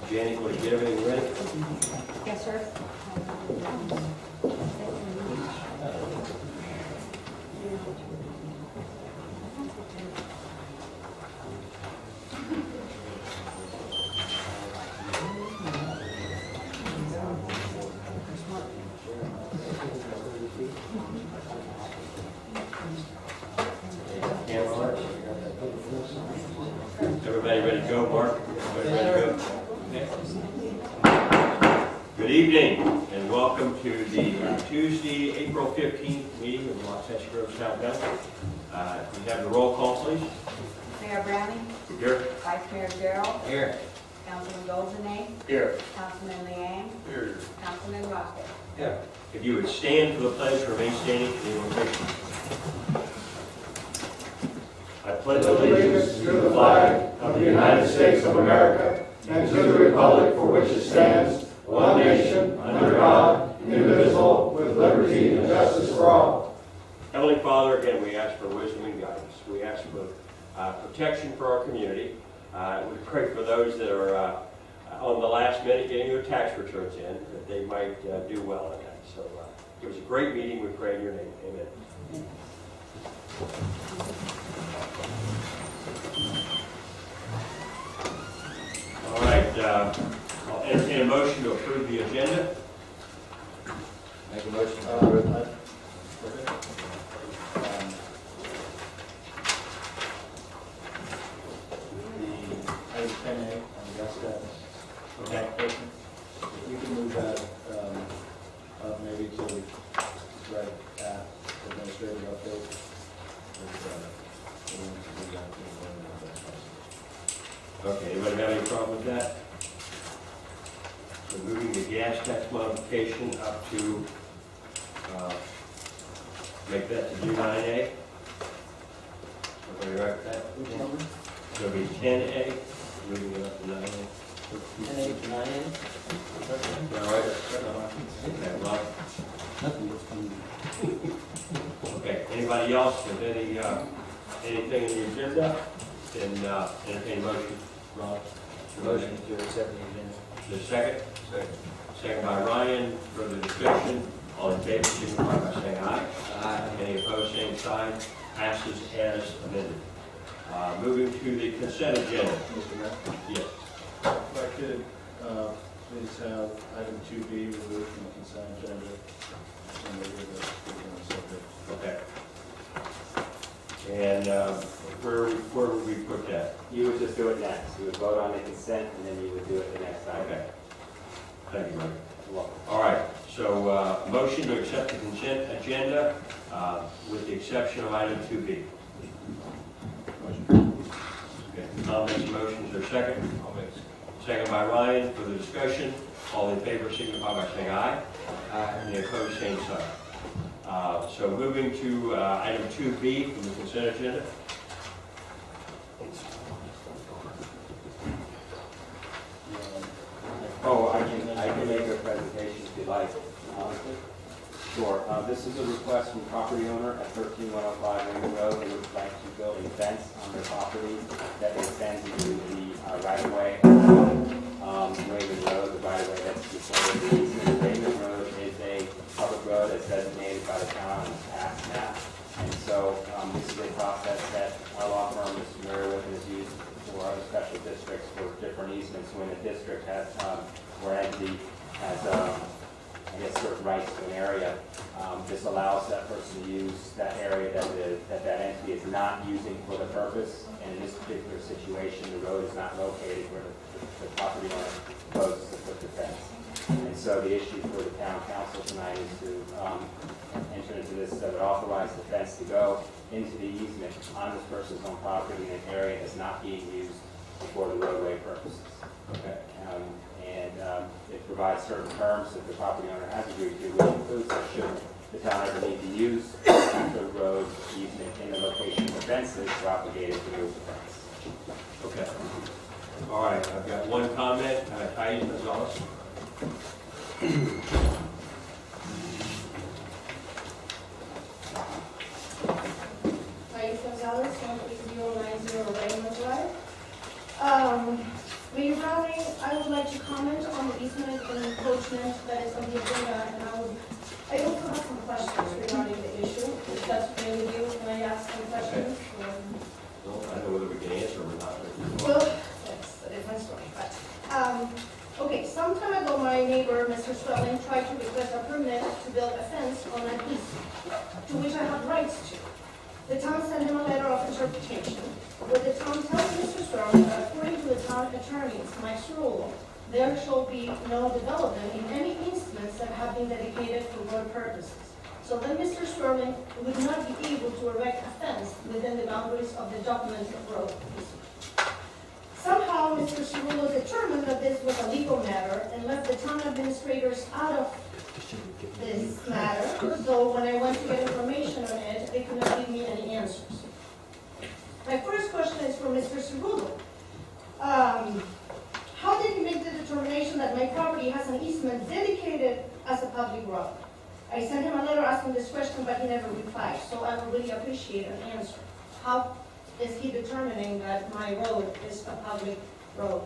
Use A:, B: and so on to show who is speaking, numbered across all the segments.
A: Janet, want to get everything ready?
B: Yes, sir.
A: Everybody ready to go, Mark? Everybody ready to go? Good evening, and welcome to the Tuesday, April 15th meeting of the Los Angeles Grove Town Council. We have the roll call, please.
B: Mayor Browning,
A: Here.
B: Vice Mayor Gerald,
A: Here.
B: Councilman Goldenay,
A: Here.
B: Councilman Liang,
A: Here.
B: Councilman Rocket.
A: Yeah. If you would stand for the pledge, remain standing for the invocation. I pledge
C: Allegiance to the flag of the United States of America and to the republic for which it stands, one nation, under God, indivisible, with liberty and justice for all.
A: Heavenly Father, again, we ask for wisdom and guidance. We ask for protection for our community. We pray for those that are on the last minute getting their tax returns in, that they might do well in that. So it was a great meeting. We pray in your name. Amen. All right. I'll entertain a motion to approve the agenda.
D: Make a motion.
C: The item 10A on gas status.
A: Okay.
C: If you can move that up maybe to right at administrative update.
A: Okay, anybody have any problem with that? So moving the gas tax modification up to, make that to do 9A. Everybody right with that?
C: Which number?
A: So it'll be 10A, moving it up to 9A.
D: 10A to 9A?
A: Is that right? Okay, well, okay, anybody else with any, anything in the agenda? Then, entertain a motion. Ron?
D: Motion to accept the agenda.
A: The second? Second by Ryan, further discussion, all in favor, signify by saying aye.
D: Aye.
A: Any opposed, same sign, passes as amended. Moving to the consent agenda.
C: Mr. Mayor?
A: Yes.
C: If I could, please have item 2B removed from the consent agenda. And we're going to subject.
A: Okay. And where would we put that?
E: You would just do it next. You would vote on the consent, and then you would do it the next item.
A: Okay. Thank you, Mike.
E: You're welcome.
A: All right, so motion to accept the consent agenda with the exception of item 2B. Okay, comments, motions, or second? Second by Ryan, for the discussion. All in favor, signify by saying aye.
D: Aye.
A: Any opposed, same sign. So moving to item 2B from the consent agenda.
E: Oh, I can make a presentation if you'd like. Sure. This is a request from property owner at 13105 Raymond Road. They would like to build a fence on their property that extends into the right-of-way. Raymond Road, the right-of-way that's before the easement. Raymond Road is a public road that's designated by the town on its tax map. And so this is a process that our law firm is familiar with and has used for other special districts for different easements when a district has, or entity has, I guess, certain rights to an area. This allows that person to use that area that entity is not using for the purpose. And in this particular situation, the road is not located where the property owner proposes to put the fence. And so the issue for the town council tonight is to enter into this, that would authorize the fence to go into the easement on this person's own property in an area that's not being used for the roadway purposes.
A: Okay.
E: It provides certain terms that the property owner has agreed to, which includes that should the town ever need to use the road easement in the location of the fence, is obligated to move the fence.
A: Okay. All right, I've got one comment. Thais Gonzalez.
F: Thais Gonzalez, 13090 Raymond Drive. Mayor Browning, I would like to comment on the easement and encroachment that is on the agenda, and I also have some questions regarding the issue. If that's okay with you, can I ask some questions?
A: Well, I know whether we can answer or not.
F: Well, that's a different story, but, okay, some time ago, my neighbor, Mr. Swelling, tried to request a permit to build a fence on an easement, to which I have rights to. The town sent him a letter of interpretation, where the town tells Mr. Swelling that according to the town attorney's Mike's rule, there shall be no development in any easements that have been dedicated for road purposes. So then Mr. Swirling would not be able to erect a fence within the boundaries of the documented road easement. Somehow, Mr. Cirulo determined that this was a legal matter and left the town administrators out of this matter. So when I went to get information on it, they could not give me any answers. My first question is for Mr. Cirulo. How did he make the determination that my property has an easement dedicated as a public road? I sent him a letter asking this question, but he never replied, so I would really appreciate an answer. How is he determining that my road is a public road?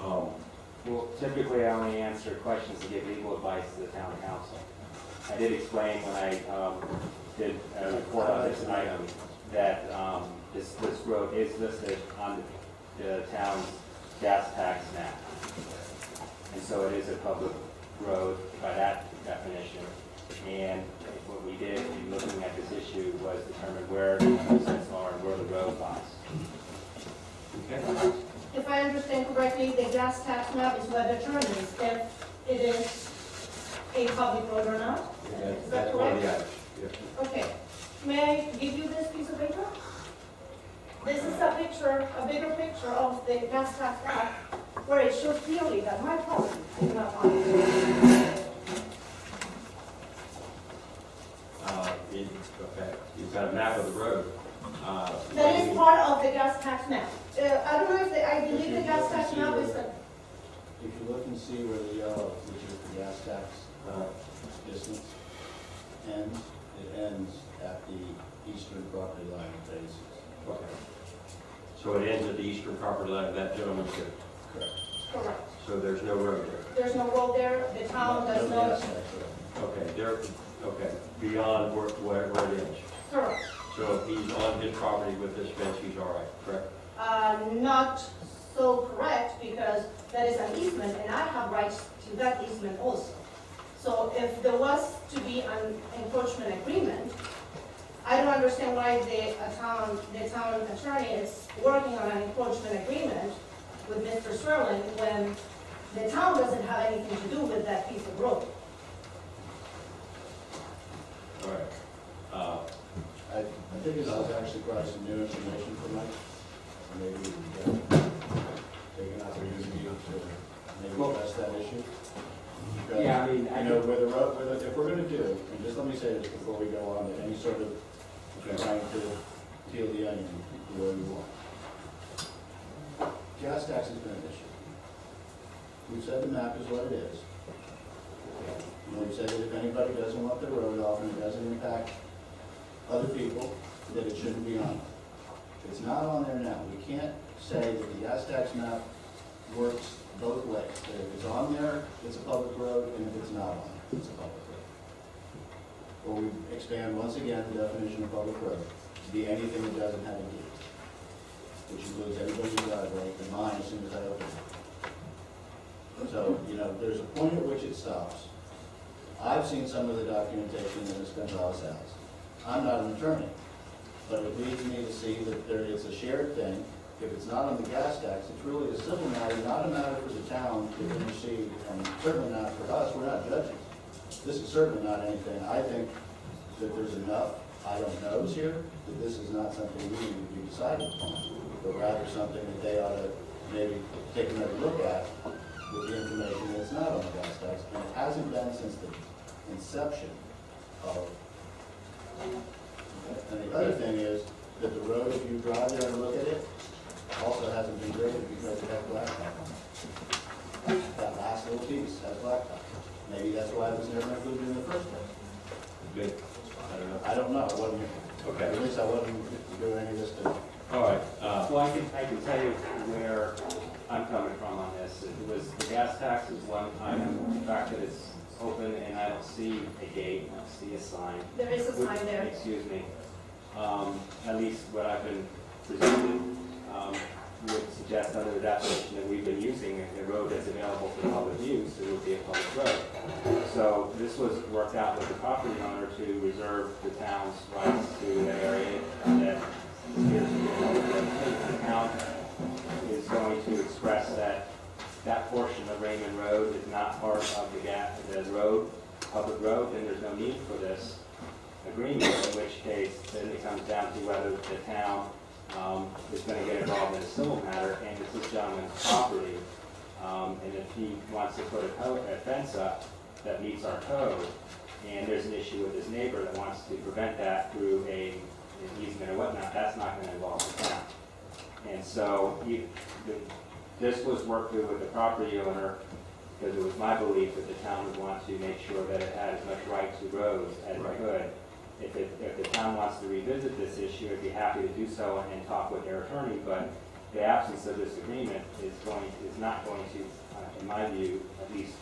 E: Well, typically I only answer questions to give legal advice to the town council. I did explain when I did a report on this item that this road is listed on the town's gas tax map. so it is a public road by that definition. And what we did in looking at this issue was determine where the easements are and where the road lies.
A: Okay.
F: If I understand correctly, the gas tax map is what determines if it is a public road or not? Is that
A: That's one of the
F: correct?
A: items. Yeah.
F: Okay. May I give you this piece of paper? This is a picture, a bigger picture of the gas tax map, where it shows clearly that my property is not on it.
A: Okay, you've got a map of the road.
F: That is part of the gas tax map. I don't know if, I believe the gas tax map is,
C: If you look and see where the yellow, which is the gas tax distance, ends, it ends at the eastern property line of basis.
A: Okay. So it ends at the eastern property line of that gentleman's here.
C: Correct.
F: correct.
A: So there's no road there.
F: There's no road there, the town does
C: No
F: not,
C: gas tax road.
A: Okay, okay, beyond where it ends.
F: correct.
A: So if he's on his property with this fence, he's all right, correct?
F: Not so correct, because that is an easement, and I have rights to that easement also. So if there was to be an encroachment agreement, I don't understand why the town attorney is working on an encroachment agreement with Mr. Sterling when the town doesn't have anything to do with that piece of road.
A: All right.
C: I think this has actually brought some new information for Mike. Maybe we can take an opportunity to maybe address that issue. Because,
E: Yeah, I mean,
C: you know, where the road, if we're gonna do, and just let me say this before we go on to any sort of trying to peel the onion the way we want. Gas tax has been an issue. We've said the map is what it is. And we've said that if anybody doesn't want their road off and it doesn't impact other people, that it shouldn't be on. It's not on there now. We can't say that the gas tax map works both ways. That if it's on there, it's a public road, and if it's not on there, it's a public road. Or we expand once again the definition of public road to be anything that doesn't have a gate, which includes everybody's driveway, and mine as soon as I open it. So, you know, there's a point at which it stops. I've seen some of the documentation that Ms. Gonzalez has. I'm not an attorney, but it leads me to see that there is a shared thing. If it's not on the gas tax, it's really a civil matter, not a matter for the town to intercede, and certainly not for us. We're not judges. This is certainly not anything. I think that there's enough I don't knows here that this is not something we need to be deciding upon, but rather something that they ought to maybe take another look at with the information that's not on the gas tax, and it hasn't been since the inception of. And the other thing is that the road, if you drive there and look at it, also hasn't been graded because it has blacktop on it. That last little piece has blacktop. Maybe that's why it was never included in the first place.
A: Good. I don't know.
C: I don't know. I wasn't,
A: Okay.
C: at least I wasn't doing any of this today.
A: All right.
E: Well, I can tell you where I'm coming from on this. It was, the gas tax is one item, the fact that it's open and I don't see a gate, I don't see a sign.
F: There is a
E: Would-
F: sign there.
E: Excuse me. At least what I've been presented, would suggest under the definition that we've been using, if the road is available for public use, it would be a public road. So this was worked out with the property owner to reserve the town's rights to that area that appears to be a public road. The town is going to express that that portion of Raymond Road is not part of the road, public road, then there's no need for this agreement, in which case then it comes down to whether the town is going to get involved in a civil matter, and it's this gentleman's property, and if he wants to put a fence up that meets our code, and there's an issue with his neighbor that wants to prevent that through an easement or whatnot, that's not going to involve the town. And so this was worked through with the property owner, because it was my belief that the town would want to make sure that it had as much right to roads as it could. If the town wants to revisit this issue, I'd be happy to do so and talk with their attorney, but the absence of this agreement is not going to, in my view, at least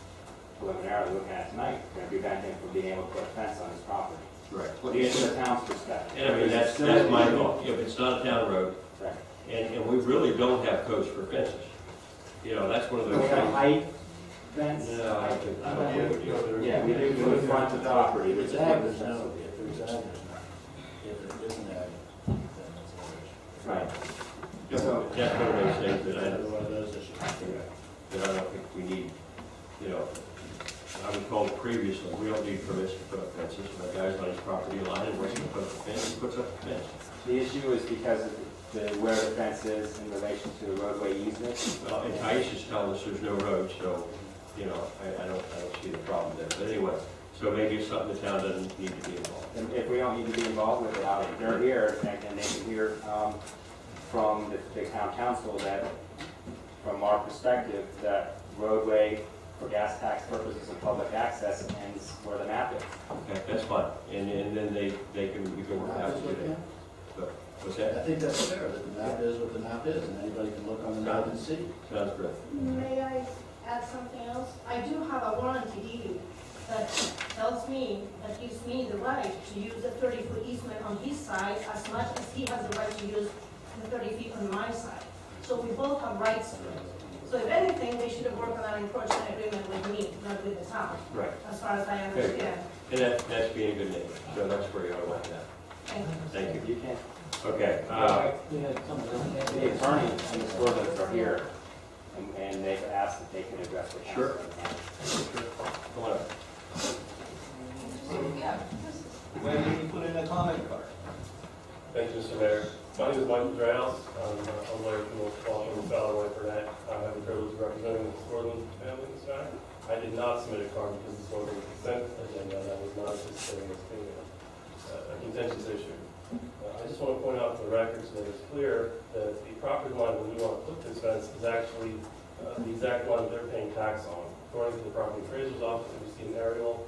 E: preliminarily looking at it tonight, going to prevent him from being able to put a fence on his property.
A: Right.
E: At least from the town's perspective.
A: And I mean, that's my thought. If it's not a town road,
E: Right.
A: and we really don't have codes for fences. You know, that's one of
E: We
A: those
E: have
A: things.
E: height, fence?
A: No, I think, I don't think we do.
E: Yeah, we do for the front of the property.
C: If it's ag, there's no, if there's ag, there's not. If it isn't ag, then it's a
E: Right.
A: That's one of those things that I,
C: Another one of those issues.
A: that I don't think we need, you know. I was told previously, we don't need permits to put up fences. When a guy's on his property line and wants to put up a fence, he puts up a fence.
E: The issue is because of where the fence is in relation to the roadway easement.
A: Well, and Taisha's telling us there's no road, so, you know, I don't see the problem there. But anyway, so maybe it's something the town doesn't need to be involved in.
E: And if we don't need to be involved with it, they're here, and they can hear from the town council that, from our perspective, that roadway for gas tax purposes and public access ends where the map is.
A: Okay, that's fine. And then they can, we can work out to do that. But, what's
C: I
A: that?
C: think that's fair, that the map is what the map is, and anybody can look on the map and see.
A: Sounds good.
F: May I add something else? I do have a warranty deed that tells me, that gives me the right to use the 30-foot easement on his side as much as he has the right to use the 30 feet on my side. So we both have rights to it. So if anything, they should have worked on an encroachment agreement with me, not with the town,
A: Right.
F: as far as I understand.
A: And that's being a good neighbor. So that's where you ought to like that.
F: Thank you.
A: Thank you.
E: You can,
A: Okay,
E: the attorney and the ordinance are here, and they've asked if they can address the council.
A: Sure. Come on up.
G: When did you put in a comment card? Thank you, Mr. Mayor. My name is Michael Drows. I'm a lawyer from North Baltimore, Fallaway Burnett. I have the privilege of representing the Swartland family in this matter. I did not submit a card because it's over the consent agenda, and I was not anticipating this being a contentious issue. I just want to point out for the record so that it's clear that the property line where we want to put this fence is actually the exact one that they're paying tax on. According to the property appraiser's office, we see an aerial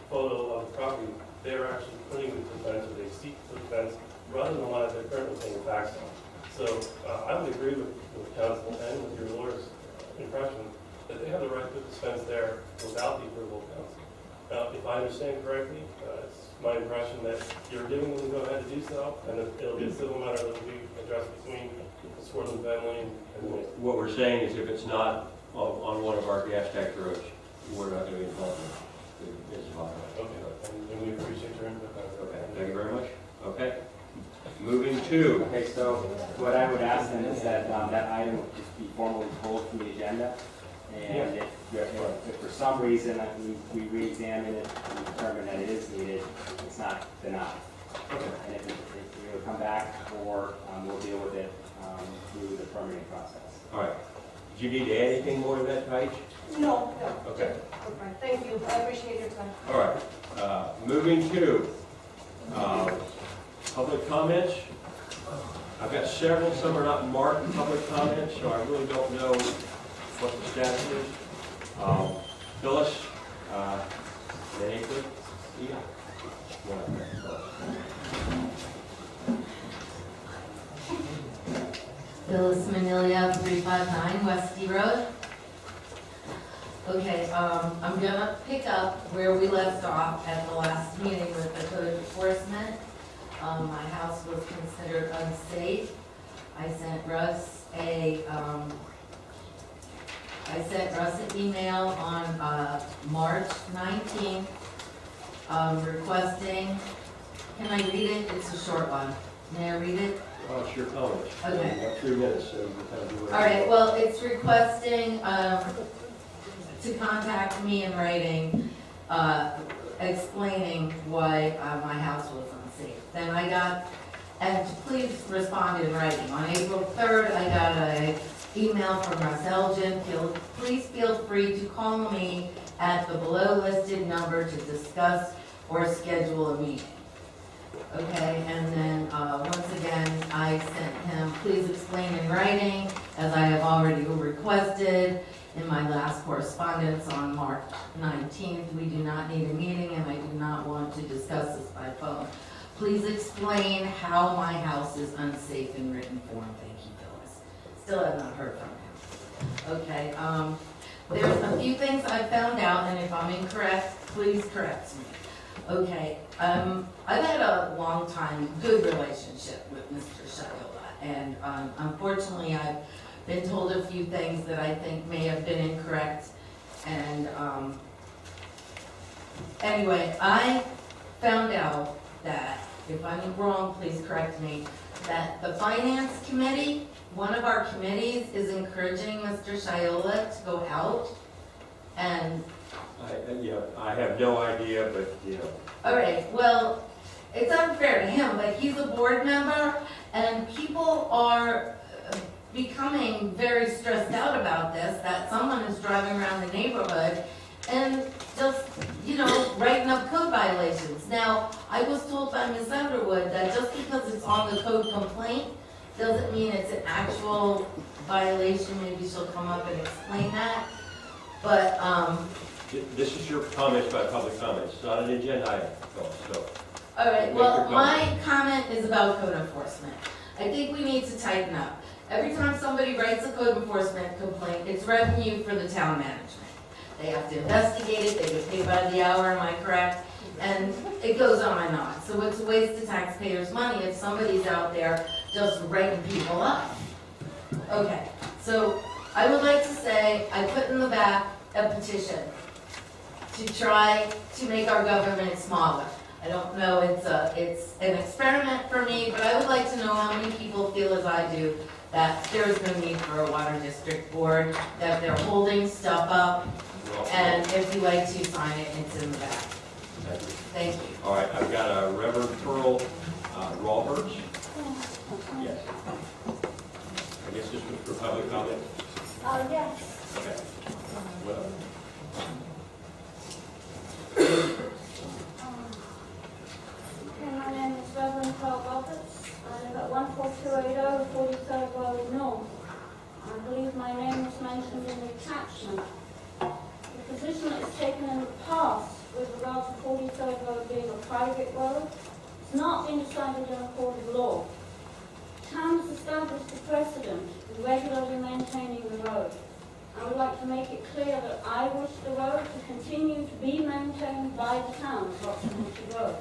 G: photo of the property. They're actually putting the fence, or they seek to put the fence, rather than the line that they're currently paying tax on. So I would agree with council and with your lawyer's impression that they have the right to put this fence there without the approval of council. Now, if I understand correctly, it's my impression that you're giving them the go-ahead to do so, and that it'll be a civil matter that will be addressed between the Swartland family and the mayor.
A: What we're saying is if it's not on one of our gas tax roads, we're not going to be involved in it. It's fine.
G: Okay, and we appreciate your input.
A: Okay, thank you very much. Okay. Moving to,
E: Okay, so what I would ask then is that that item would just be formally pulled from the agenda. And if for some reason we re-examine it and determine that it is needed, it's not denied.
A: okay.
E: And if it will come back, or we'll deal with it through the permitting process.
A: All right. Do you need to add anything more to that page?
F: No,
A: Okay.
F: we're fine. Thank you. I appreciate your time.
A: All right. Moving to public comments. I've got several, some are not marked public comments, so I really don't know what the status is. Phyllis, anything? Yeah.
H: Phyllis Manilia, 359 West D Road. Okay, I'm gonna pick up where we left off at the last meeting with the code enforcement. My house was considered unsafe. I sent Russ an email on March 19th requesting, can I read it? It's a short one. May I read it?
A: Oh, sure, comments.
H: Okay.
A: We've got 3 minutes, so we'll kind of do whatever.
H: All right, well, it's requesting to contact me in writing, explaining why my house was unsafe. Then I got, and please respond in writing. On April 3rd, I got an email from Russ Elgin. Please feel free to call me at the below listed number to discuss or schedule a meeting. Okay, and then once again, I sent him, please explain in writing, as I have already requested in my last correspondence on March 19th. We do not need a meeting, and I do not want to discuss this by phone. Please explain how my house is unsafe in written form. Thank you, Phyllis. Still have not heard from him. Okay, there's a few things I found out, and if I'm incorrect, please correct me. Okay, I've had a long time, good relationship with Mr. Shiola, and unfortunately I've been told a few things that I think may have been incorrect Anyway, I found out that, if I'm wrong, please correct me, that the finance committee, one of our committees is encouraging Mr. Shiola to go out and,
A: I have no idea, but,
H: all right, well, it's unfair to him, but he's a board member and people are becoming very stressed out about this, that someone is driving around the neighborhood and just, writing up code violations. Now, I was told by Ms. Underwood that just because it's on the code complaint doesn't mean it's an actual violation. Maybe she'll come up and explain that. But,
A: this is your comments by public comments. It's not an agenda item, so.
H: all right,
A: Make
H: well,
A: your
H: my comment is about code enforcement. I think we need to tighten up. Every time somebody writes a code enforcement complaint, it's revenue for the town management. They have to investigate it, they get paid by the hour, am I correct? And it goes on and on. So it's a waste of taxpayers' money if somebody's out there just writing people up. Okay, so I would like to say, I put in the back a petition to try to make our government smaller. I don't know, it's an experiment for me, but I would like to know how many people feel as I do that there is no need for a water district board, that they're holding stuff up, and if you'd like to sign it, it's in the back. Thank you.
A: All right, I've got a Reverend Pearl Roberts. Yes. I guess this was for public comment.
F: Yes.
A: Okay. Well,
I: Okay, my name is Reverend Carl Roberts. I live at 14280 43rd Road North. I believe my name was mentioned in the attachment. The position that is taken in the past with regard to 43rd Road being a private road has not been decided in a court of law. The town has established a precedent in regularly maintaining the road. I would like to make it clear that I wish the road to continue to be maintained by the town of Roxbury Road.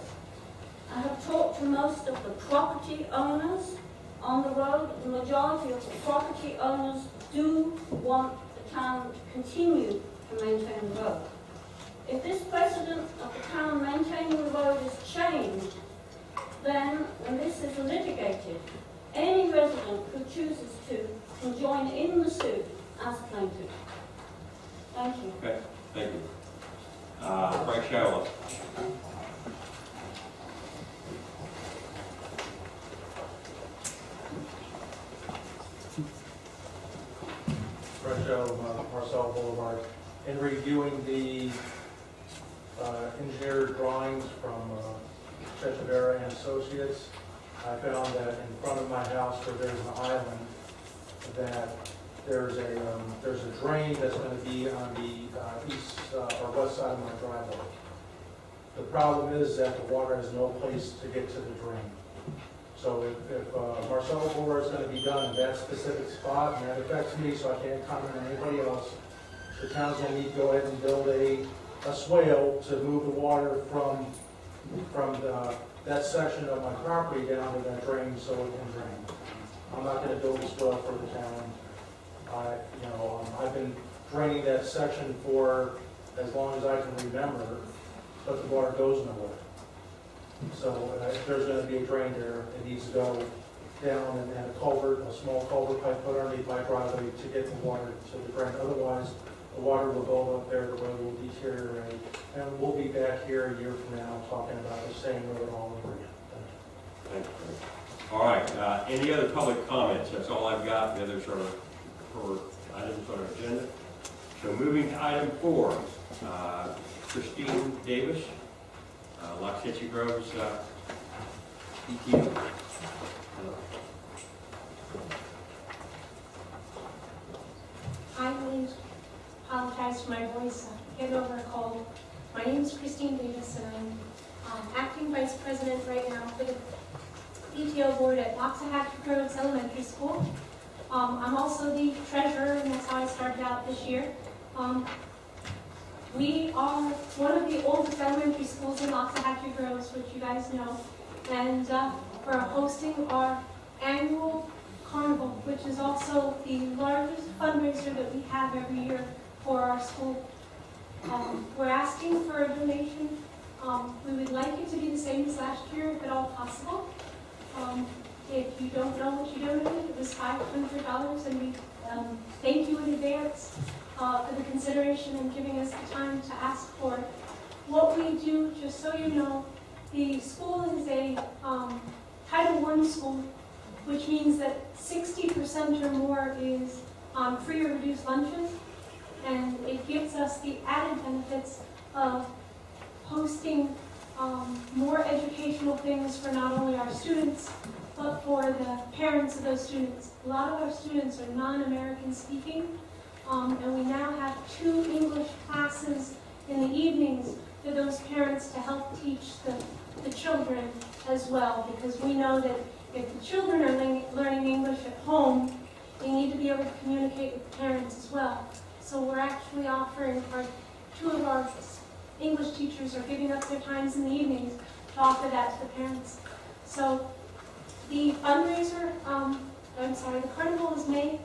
I: I have talked to most of the property owners on the road. The majority of the property owners do want the town to continue to maintain the road. If this precedent of the town maintaining the road is changed, then when this is litigated, any resident who chooses to can join in the suit as plaintiff. Thank you.
A: okay, thank you. Frank Shiola.
C: Marcel Boulevard. In reviewing the engineered drawings from Cheshire and Associates, I found that in front of my house where there's an island, that there's a drain that's going to be on the east or west side of my driveway. The problem is that the water has no place to get to the drain. So if Marcelo Boulevard is going to be done in that specific spot, and that affects me, so I can't comment on anybody else, the town's going to need to go ahead and build a swale to move the water from that section of my property down to that drain so it can drain. I'm not going to build a swale for the town. I've been draining that section for as long as I can remember, but the water goes nowhere. So if there's going to be a drain there, it needs to go down and then a culvert, a small culvert pipe put underneath my driveway to get the water to the drain. Otherwise, the water will build up there, the road will deteriorate, and we'll be back here a year from now talking about the same road all over again.
A: Thank you. All right, any other public comments? That's all I've got. The others are for items on our agenda. So moving to item 4, Christine Davis, Loxahatchee Grove's PTO.
J: I please apologize for my voice. Get over a cold. My name is Christine Davis, and I'm acting vice president right now for the PTO board at Loxahatchee Groves Elementary School. I'm also the treasurer, and that's how I started out this year. We are one of the oldest elementary schools in Loxahatchee Groves, which you guys know, and we're hosting our annual carnival, which is also the largest fundraiser that we have every year for our school. We're asking for a donation We would like it to be the same as last year, if at all possible. If you don't know what you donated, it was $500, and we thank you in advance for the consideration and giving us the time to ask for it. What we do, just so you know, the school is a Title I school, which means that 60% or more is free or reduced lunches, and it gives us the added benefits of hosting more educational things for not only our students, but for the parents of those students. A lot of our students are non-American speaking, and we now have 2 English classes in the evenings for those parents to help teach the children as well, because we know that if the children are learning English at home, they need to be able to communicate with the parents as well. So we're actually offering 2 of our English teachers are giving up their times in the evenings to offer that to the parents. So the fundraiser, the carnival is May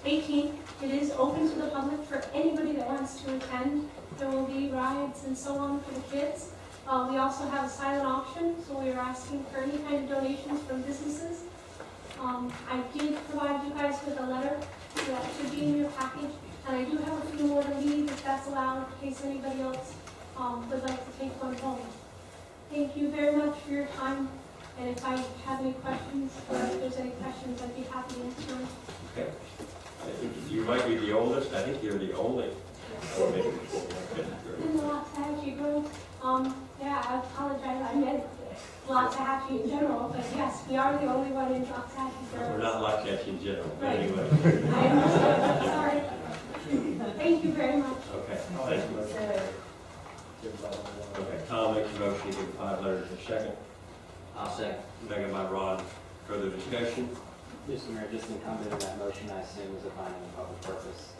J: 18th. It is open to the public for anybody that wants to attend. There will be rides and so on for the kids. We also have a silent auction, so we are asking for any kind of donations from businesses. I did provide you guys with a letter that should be in your package, and I do have a few more to leave if that's allowed, in case anybody else would like to take one home. Thank you very much for your time, and if I have any questions, or if there's any questions, I'd be happy to answer them.
A: Okay. I think you might be the oldest. I think you're the only. Or maybe.
J: In the Waxahachie group, yeah, I apologize, I meant Waxahachie in general, but yes, we are the only one in Waxahachie girls.
A: We're not like that in general, but
J: Right.
A: anyway.
J: I understand, sorry. Thank you very much.
A: Okay, thank you. Okay, Tom makes a motion to give 5 letters a second.
D: I'll second.
A: Second by Ron. Further discussion?
E: Mr. Mayor, just incumbent in that motion, I assume is a finding of public purpose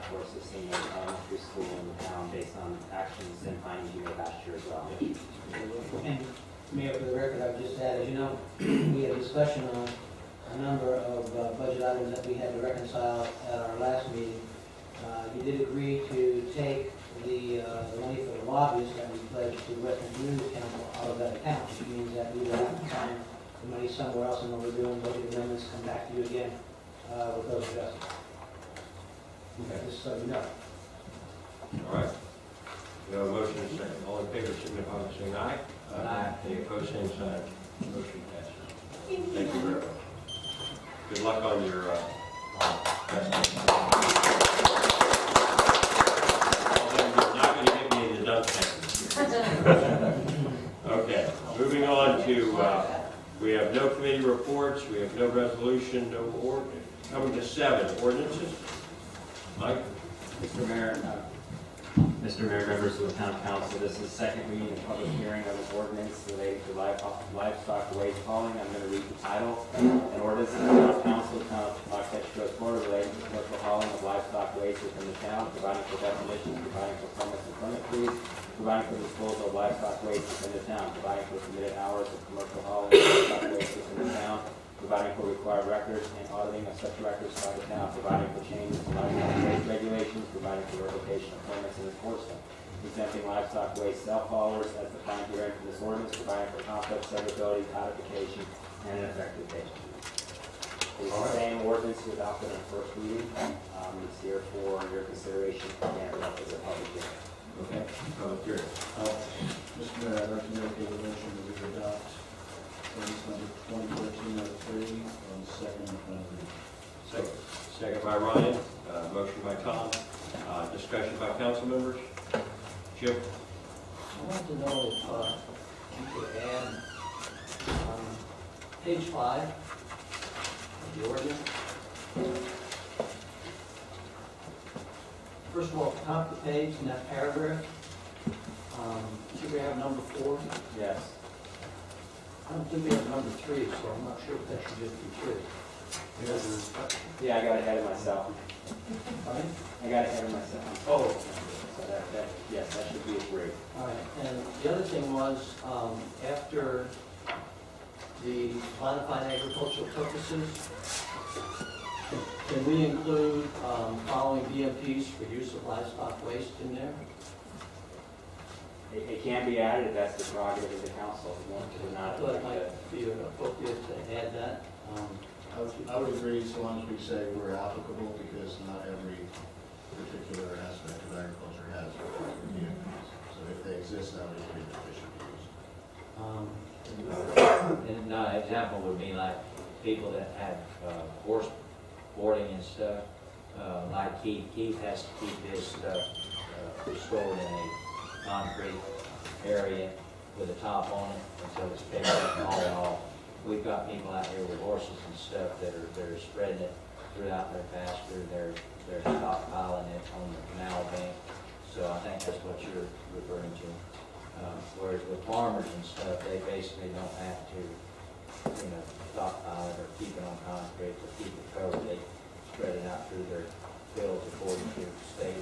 E: for assisting the elementary school in the town based on actions and findings you made last year as well.
K: And Mayor, for the record, I would just add, as you know, we had a discussion on a number of budget items that we had to reconcile at our last meeting. You did agree to take the money for the lobbyists that we pledged to Western Community Council out of that account, which means that we will have to find the money somewhere else, and when we're doing budget amendments, come back to you again with those adjustments.
A: Okay.
K: Just so you know.
A: All right. We have a motion and a second. All in favor, signify by saying aye.
D: Aye.
A: Any opposed, same sign. Motion passes. Thank you very much. Good luck on your festival. Although you're not going to get me in the dunk tank. Okay, moving on to, we have no committee reports, we have no resolution, no ordinance. Coming to 7, ordinances. Mike?
E: Mr. Mayor, members of the town council, this is the second reading and public hearing of an ordinance related to livestock waste hauling. I'm going to read the title. An ordinance of the town council, town of Waxahachie, Florida, relating to commercial hauling of livestock waste within the town, providing for definitions, providing for permits and permit fees, providing for disposal of livestock waste within the town, providing for permitted hours of commercial hauling of livestock waste within the town, providing for required records and auditing of such records by the town, providing for changes to livestock waste regulations, providing for revocation of permits and enforcement, exempting livestock waste self-haulers as defined herein from this ordinance, providing for conflict, severability, codification, and an effective date. It's the same ordinance we adopted on first reading. It's here for your consideration again as a public hearing.
A: Okay, public hearing.
C: Mr. Mayor, I'd like to make a motion that we adopt ordinance number 2014-03 on second and final reading.
A: Second by Ryan, motion by Tom, discussion by council members. Jim?
K: I wanted to know if you could add page 5 of the ordinance. First of all, at the top of the page, in that paragraph, should we have number 4?
E: Yes.
K: I don't think we have number 3, so I'm not sure if that should just be 3.
E: Yeah, I got ahead of myself.
K: Right?
E: I got ahead of myself.
K: Oh.
E: So yes, that should be a 3.
K: All right, and the other thing was, after the modified agricultural purposes, can we include following BMPs for use of livestock waste in there?
E: It can be added if that's the prerogative of the council. If you want to not
K: But it
E: like
K: might be appropriate to add that.
C: I would agree so long as we say we're applicable, because not every particular aspect of agriculture has vehicles. So if they exist, I would agree that they should be used.
D: And an example would be like people that have horse boarding and stuff, like Keith. Keith has to keep his stuff stored in a concrete area with a top on it until it's picked up and hauled off. We've got people out here with horses and stuff that are spreading it throughout their pasture. They're stockpiling it on the canal bank. So I think that's what you're referring to. Whereas with farmers and stuff, they basically don't have to, stockpile it or keep it on concrete or keep it covered. They spread it out through their fields according to state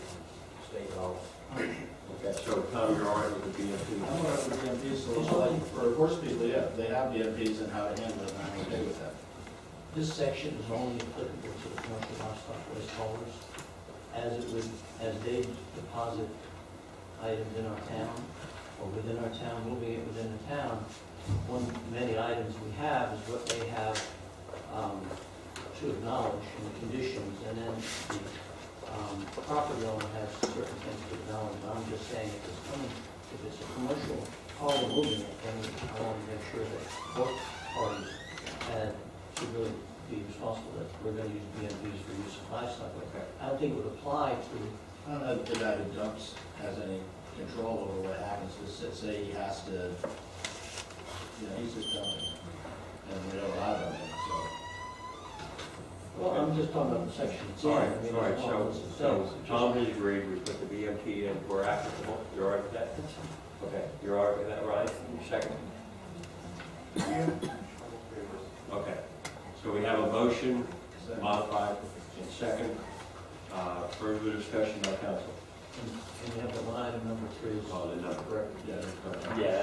D: laws.
A: Okay, so Tom, you're all right with the BMP?
C: I'm all right with the MPs, so it's like, for horse people, yeah, they have the MPs and how to handle it, and I'm okay with that.
K: This section is only applicable to the commercial livestock waste haulers, as they deposit items in our town, or within our town, moving it within the town. Many items we have is what they have to acknowledge in the conditions, and then the property owner has certain things to acknowledge. I'm just saying, if it's a commercial hauler moving it, then I want to make sure that both parties should really be responsible that we're going to use BMPs for use of livestock. I don't think it would apply to.
C: I don't know if the guy who dumps has any control over what happens. Just say he has to, he's just dumping, and we don't allow them, so.
K: Well, I'm just talking about the section.
A: All right, so Tom has agreed, we put the BMP in for applicable. You're all right with that? Okay, you're all right with that, Ryan? Second? Okay, so we have a motion modified in second. Further discussion by council?
K: And you have the line item number 3.
A: Oh, the number.
K: Correct.
A: Yeah,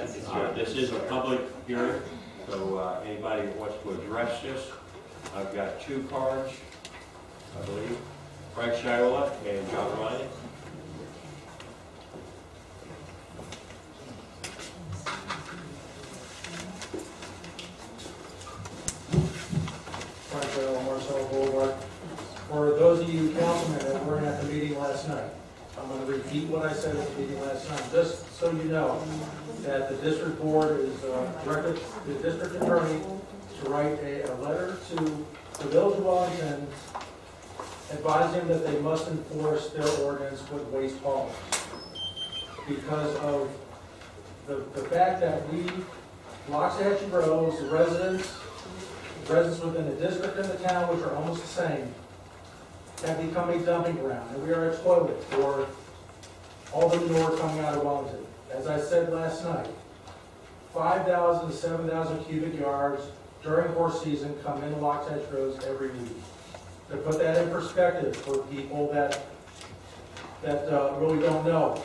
A: this is a public hearing, so anybody who wants to address this, I've got 2 cards, I believe. Frank Shiola and John Ryan.
L: Frank Shiola, Marcel Boulevard. For those of you councilmen that weren't at the meeting last night, I'm going to repeat what I said at the meeting last night, just so you know that the district board is directed the district attorney to write a letter to the village of Wellington advising that they must enforce their ordinance with waste haulers. Because of the fact that we, Loxahatchee Groves, the residents within the district and the town, which are almost the same, have become a dumping ground, and we are exploited for all the manure coming out of Wellington. As I said last night, 5,000 to 7,000 cubic yards during horse season come into Loxahatchee Groves every week. To put that in perspective for people that really don't know,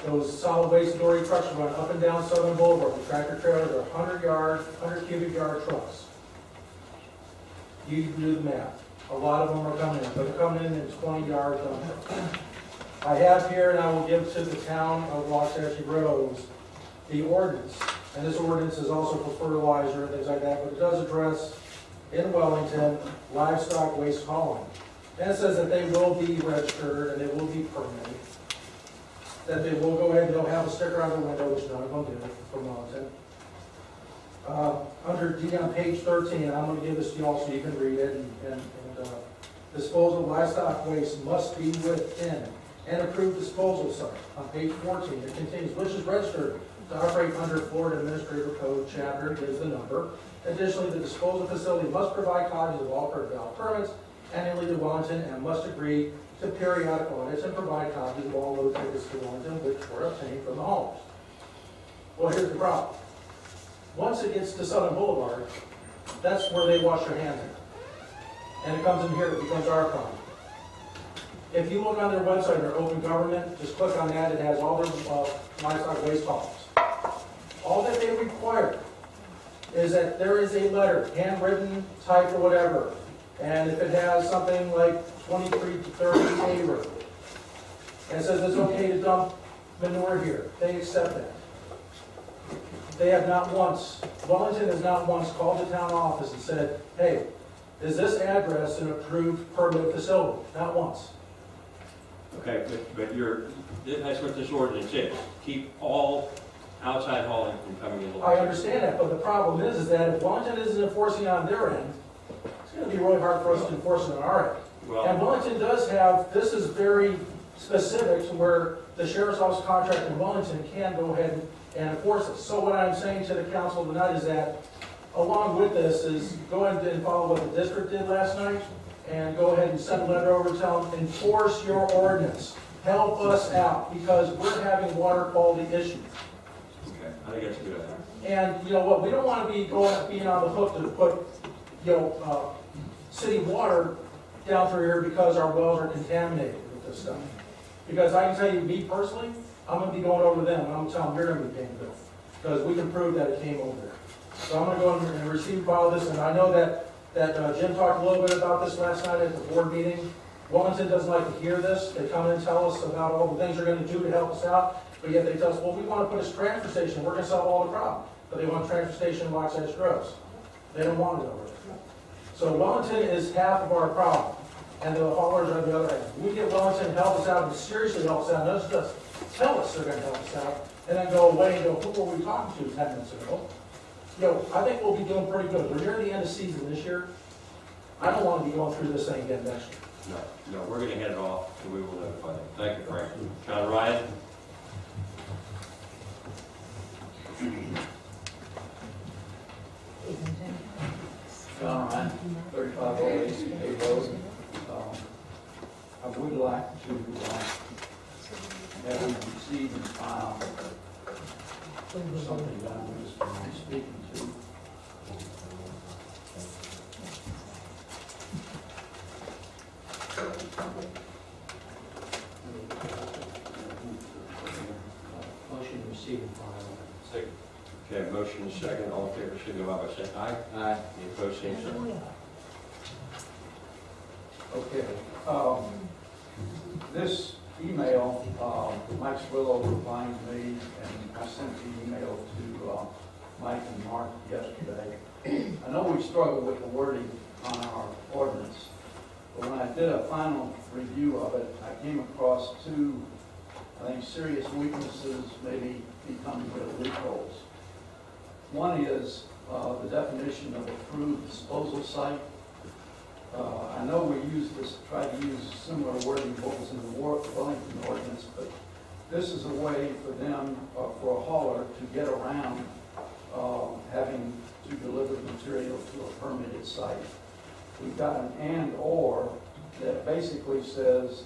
L: those solid waste authority trucks run up and down Southern Boulevard. The tractor trailers are 100 cubic yard trucks. You do the math. A lot of them are coming in, but they're coming in 20 yards. I have here, and I will give to the town of Loxahatchee Groves the ordinance. And this ordinance is also for fertilizer and things like that, but it does address in Wellington livestock waste hauling. And it says that they will be registered and they will be permitted. That they will go ahead and they'll have a sticker on the window, which none of them do from Wellington. Under D on page 13, I'm going to give this to you all so you can read it. And disposal of livestock waste must be within an approved disposal site. On page 14, it continues, which is registered to operate under Florida Administrative Code chapter, gives the number. Additionally, the disposal facility must provide copies of all valid permits annually to Wellington and must agree to periodic audits and provide copies of all load tickets to Wellington, which were obtained from the haulers. Well, here's the problem. Once it gets to Southern Boulevard, that's where they wash their hands at. And it comes in here, it becomes our problem. If you look on their website, their open government, just click on that, it has all their livestock waste haulers. All that they require is that there is a letter, handwritten, typed, or whatever, and if it has something like 23 to 30 acre, and it says it's okay to dump manure here, they accept that. they have not once, Wellington has not once called the town office and said, hey, is this address an approved permit facility? Not once.
A: Okay, but that's what this ordinance is. Keep all outside hauling from coming into.
L: I understand that, but the problem is that if Wellington isn't enforcing on their end, it's gonna be really hard for us to enforce it on our end. And
A: Well,
L: Wellington does have, this is very specific to where the sheriff's office contract in Wellington can go ahead and enforce it. So what I'm saying to the council tonight is that, along with this, is go ahead and follow what the district did last night, and go ahead and send a letter over, tell them, enforce your ordinance. Help us out, because we're having water quality issues.
A: okay, I think that's a good idea.
L: And you know what, we don't want to be being on the hook to put, city water down through here because our wells are contaminated with this stuff. Because I can tell you, me personally, I'm gonna be going over to them, and I'm gonna tell them you're gonna be paying the bill. Because we can prove that it came over there. So I'm gonna go and receive file this, and I know that Jim talked a little bit about this last night at the board meeting. Wellington doesn't like to hear this. They come in and tell us about all the things they're gonna do to help us out, but yet they tell us, well, we wanna put a transfer station, we're gonna solve all the problem. But they want a transfer station in Lox Edge Groves. They don't want it over there. So Wellington is half of our problem, and the haulers are the other half. We get Wellington to help us out, and seriously help us out, not just tell us they're gonna help us out, and then go away and go, who were we talking to 10 minutes ago? I think we'll be doing pretty good. We're near the end of season this year. I don't want to be going through this thing again next year.
A: No, we're gonna head it off, and we will notify them. Thank you, Frank. John Ryan?
C: John Ryan, 3508 A Road. I would like to have you receive and file something that I'm just speaking to.
K: Motion to receive and file.
A: Second. Okay, motion is second. All in favor, signify by saying aye.
D: Aye.
A: Any opposed, same sign.
C: Okay, this email, Mike Swillow replied to me, and I sent the email to Mike and Mark yesterday. I know we struggled with the wording on our ordinance, but when I did a final review of it, I came across two, I think, serious weaknesses, maybe becoming real loopholes. One is the definition of approved disposal site. I know we tried to use similar wording to what was in the Wellington ordinance, but this is a way for them, for a hauler to get around having to deliver material to a permitted site. We've got an and/or that basically says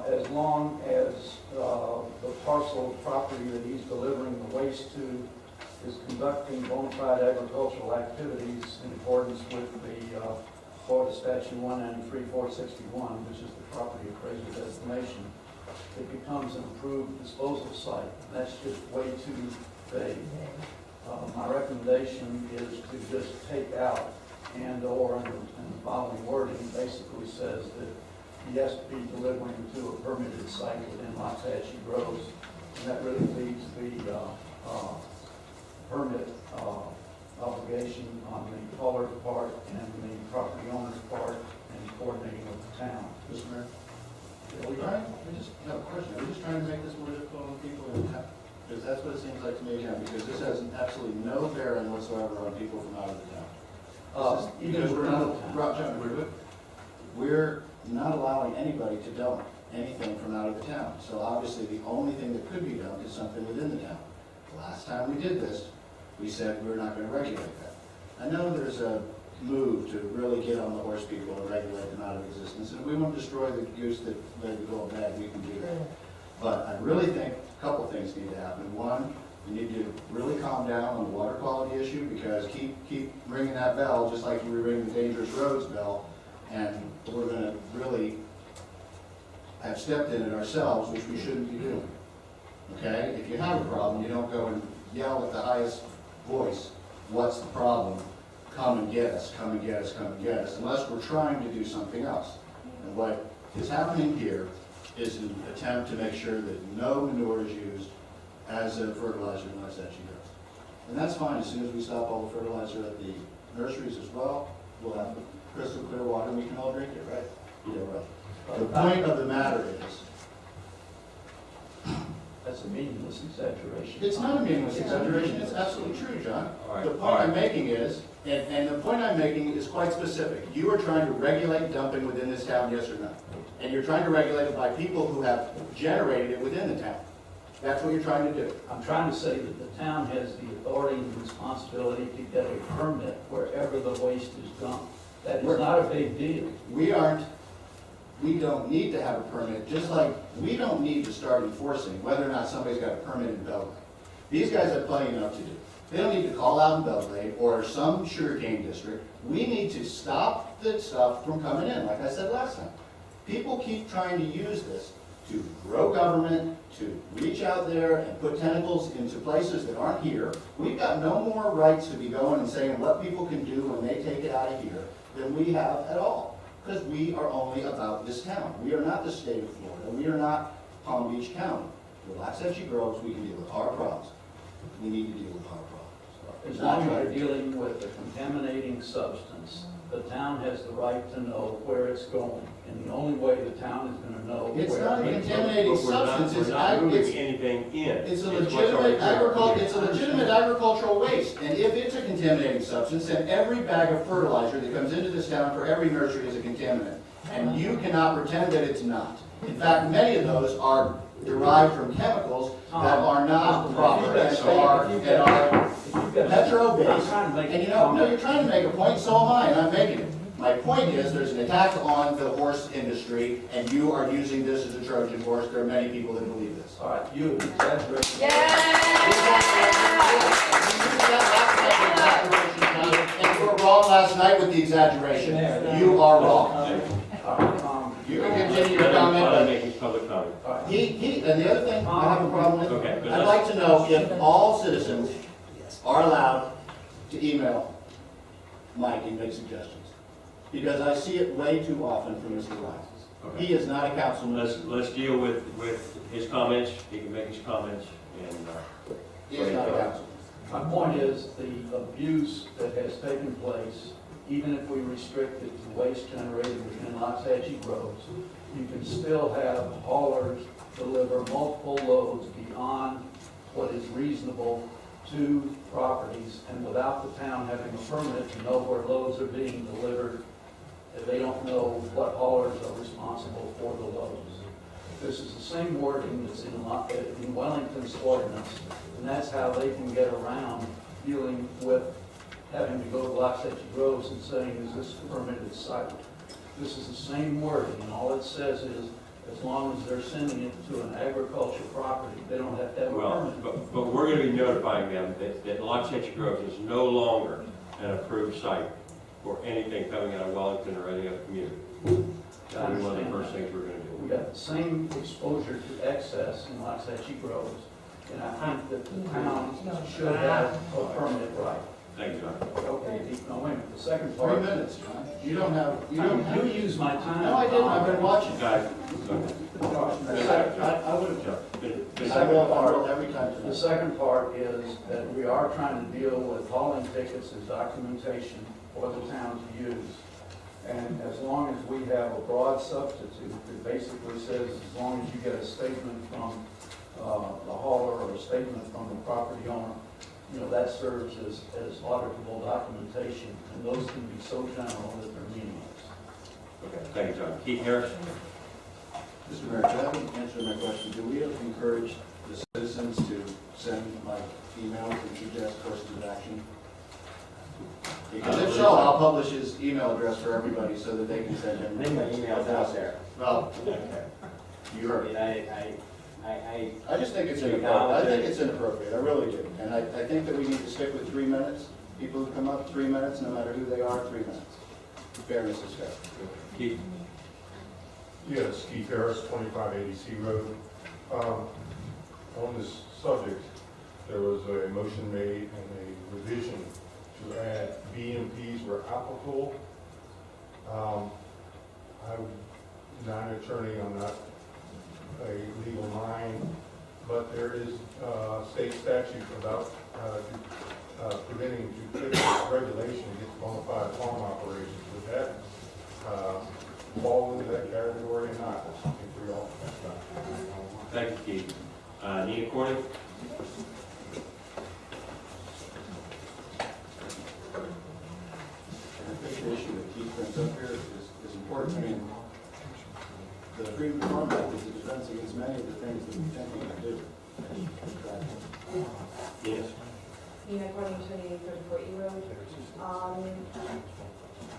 C: as long as the parcel of property that he's delivering the waste to is conducting bona fide agricultural activities in accordance with the Florida Statute 193-461, which is the property appraiser designation, it becomes an approved disposal site. That's just way too vague. My recommendation is to just take out and/or, and the following wording basically says that he has to be delivering to a permitted site within Loxahatchee Groves, and that really leaves the permit obligation on the hauler's part and the property owner's part and coordinating with the town.
M: Mr. Mayor? We just have a question. Are we just trying to make this more difficult on people? Because that's what it seems like to me again, because this has absolutely no bearing whatsoever on people from out of the town.
C: Because we're not,
M: John, we're not allowing anybody to dump anything from out of the town. So obviously the only thing that could be dumped is something within the town. The last time we did this, we said we're not going to regulate that. I know there's a move to really get on the horse people and regulate them out of existence, and we won't destroy the goose that laid the golden egg. We can do that. But I really think a couple things need to happen. One, we need to really calm down on the water quality issue, because keep ringing that bell, just like we ring the dangerous roads bell, and we're going to really have stepped in it ourselves, which we shouldn't be doing. Okay? If you have a problem, you don't go and yell at the highest voice, what's the problem? Come and get us, come and get us, come and get us, unless we're trying to do something else. And what is happening here is an attempt to make sure that no manure is used as a fertilizer in Loxahatchee Groves. And that's fine, as soon as we stop all the fertilizer at the nurseries as well, we'll have crystal clear water and we can all drink it, right? Yeah, right. The point of the matter is,
L: That's a meaningless exaggeration.
M: it's not a meaningless exaggeration, it's absolutely true, John.
A: All right,
M: The
A: all
M: point I'm
A: right.
M: making is, and the point I'm making is quite specific. You are trying to regulate dumping within this town, yes or no? And you're trying to regulate it by people who have generated it within the town. That's what you're trying to do.
L: I'm trying to say that the town has the authority and responsibility to get a permit wherever the waste is dumped. That is not a big deal.
M: We don't need to have a permit, just like we don't need to start enforcing whether or not somebody's got a permit in Belgrade. These guys have plenty enough to do. They don't need to call out in Belgrade or some sugarcane district. We need to stop the stuff from coming in, like I said last time. People keep trying to use this to grow government, to reach out there and put tentacles into places that aren't here. We've got no more rights to be going and saying what people can do when they take it out of here than we have at all. Because we are only about this town. We are not the state of Florida. We are not Palm Beach County. The Waxahachie Groves, we can deal with our problems. We need to deal with our problems.
L: As long as you're dealing with a contaminating substance, the town has the right to know where it's going. And the only way the town is going to know where
M: It's not a contaminating substance,
A: We're not moving anything in.
M: it's a
A: It's what's already
M: legitimate
A: there.
M: it's a legitimate agricultural waste. And if it's a contaminating substance, then every bag of fertilizer that comes into this town for every nursery is a contaminant. And you cannot pretend that it's not. In fact, many of those are derived from chemicals that are not proper and are petro-based. And you know, no, you're trying to make a point, so am I, and I'm making it. My point is, there's an attack on the horse industry, and you are using this as a Trojan horse. There are many people that believe this.
L: All right, you exaggerate.
M: And you were wrong last night with the exaggeration. You are wrong.
L: All right,
M: You can continue to
A: I'm
M: comment,
A: making public comment.
M: but and the other thing I have a problem with,
A: Okay, but
M: I'd like to know if all citizens are allowed to email Mike and make suggestions. Because I see it way too often from Mr. Rice. He is not a councilman.
A: Let's deal with his comments. He can make his comments and,
M: He is not a councilman.
L: My point is, the abuse that has taken place, even if we restrict it to waste generated within Waxahachie Groves, you can still have haulers deliver multiple loads beyond what is reasonable to properties, and without the town having a permit to know where loads are being delivered, they don't know what haulers are responsible for the loads. This is the same wording that's in Wellington's ordinance, and that's how they can get around dealing with having to go to Waxahachie Groves and saying, is this a permitted site? This is the same wording, and all it says is, as long as they're sending it to an agricultural property, they don't have to have a
A: well,
L: permit.
A: but we're going to be notifying them that Waxahachie Groves is no longer an approved site for anything coming out of Wellington or any other community. That'll be one of the first things we're going to
L: We
A: do.
L: got the same exposure to excess in Waxahachie Groves, and I think that the town should have a permit right.
A: Thank you, John.
L: Okay, no, wait a minute, the second
M: 3
L: part.
M: minutes, John. You don't have.
L: You use my time.
M: No, I didn't. I've been watching.
A: Guys,
M: I would have jumped.
L: The
M: I
L: second
M: will
L: part,
M: every time.
L: the second part is that we are trying to deal with hauling tickets as documentation for the town to use. And as long as we have a broad substitute that basically says, as long as you get a statement from the hauler or a statement from the property owner, you know, that serves as auditable documentation, and those can be so general that they're meaningless.
A: Okay, thank you, John. Keith Harris?
M: Mr. Mayor, to have an answer to my question, do we encourage the citizens to send like emails and suggest courses of action? Because if so, I'll publish his email address for everybody so that they can send him.
E: I think my email's out there.
M: Well, you
E: I
M: heard
E: mean,
M: it.
E: I
M: I just think it's inappropriate. I think it's inappropriate. I really do. And I think that we need to stick with 3 minutes. People who come up, 3 minutes, no matter who they are, 3 minutes. Fairness is fair.
A: Keith?
G: Yes, Keith Harris, 2580 C Road. On this subject, there was a motion made and a revision to add BMPs where applicable. I'm not an attorney, I'm not a legal mind,
L: but there is state statute about preventing duplicative regulation against bona fide farm operations. Would that fall into that category or not? That's something for y'all.
A: Thank you, Keith. Nina Corning?
M: I think the issue that Keith brings up here is important. I mean, the Freedom of Farm Act is a defense against many of the things that we think we can do.
A: Yes.
N: Nina Corning, 2834 E Road.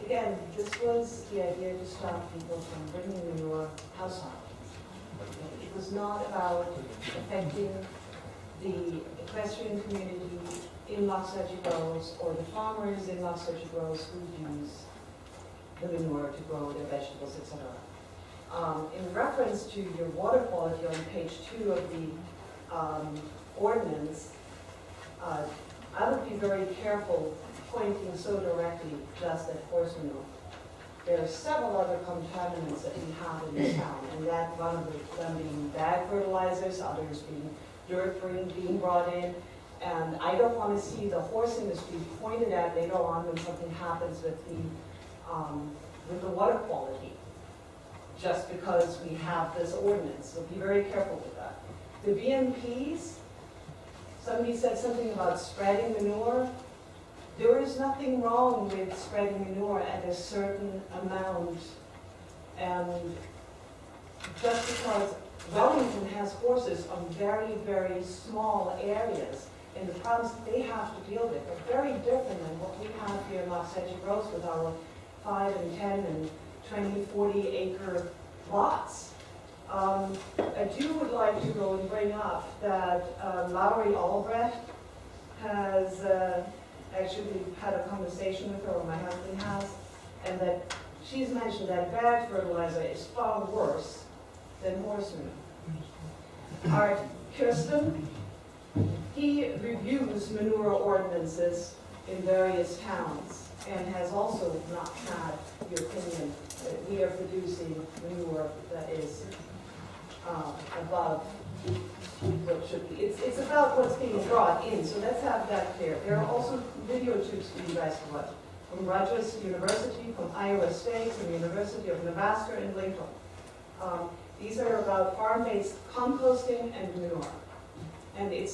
N: Again, this was the idea to stop people from bringing manure household. It was not about affecting the equestrian community in Loch Sergy Groves or the farmers in Loch Sergy Groves who use the manure to grow their vegetables, etc. In reference to your water quality on page 2 of the ordinance, I would be very careful pointing so directly just at horse manure. There are several other contaminants that we have in this town, and that one of them being bag fertilizers, others being dirt being brought in. And I don't want to see the horse industry pointed at later on when something happens with the water quality, just because we have this ordinance. So be very careful with that. The BMPs, somebody said something about spreading manure. There is nothing wrong with spreading manure at a certain amount. And just because Wellington has horses on very, very small areas, and the problems they have to deal with are very different than what we have here in Loch Sergy Groves with our 5 and 10 and 20, 40 acre lots. I do would like to go and bring up that Lowry Albrecht has actually had a conversation with her, or my husband has, and that she's mentioned that bag fertilizer is far worse than horse manure. Art Kirsten, he reviews manure ordinances in various towns and has also not had the opinion that we are producing manure that is above what should be. It's about what's being brought in, so let's have that clear. There are also video tubes for you guys to watch from Rutgers University, from Iowa State, from the University of Nebraska in Lincoln. These are about farm-based composting and manure. And it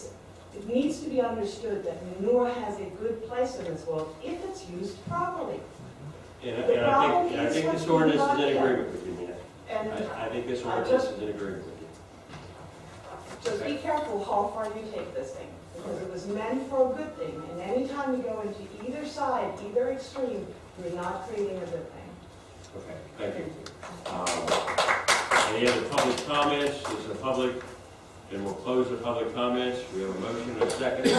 N: needs to be understood that manure has a good place in this world if it's used properly.
A: And I think this ordinance is in agreement with you, Nina.
N: And
A: I think this ordinance is in agreement with you.
N: just be careful how far you take this thing, because it was meant for a good thing. And anytime you go into either side, either extreme, you're not creating a good thing.
A: Okay, thank you. Any other public comments? Is the public, and we'll close the public comments. We have a motion and a second.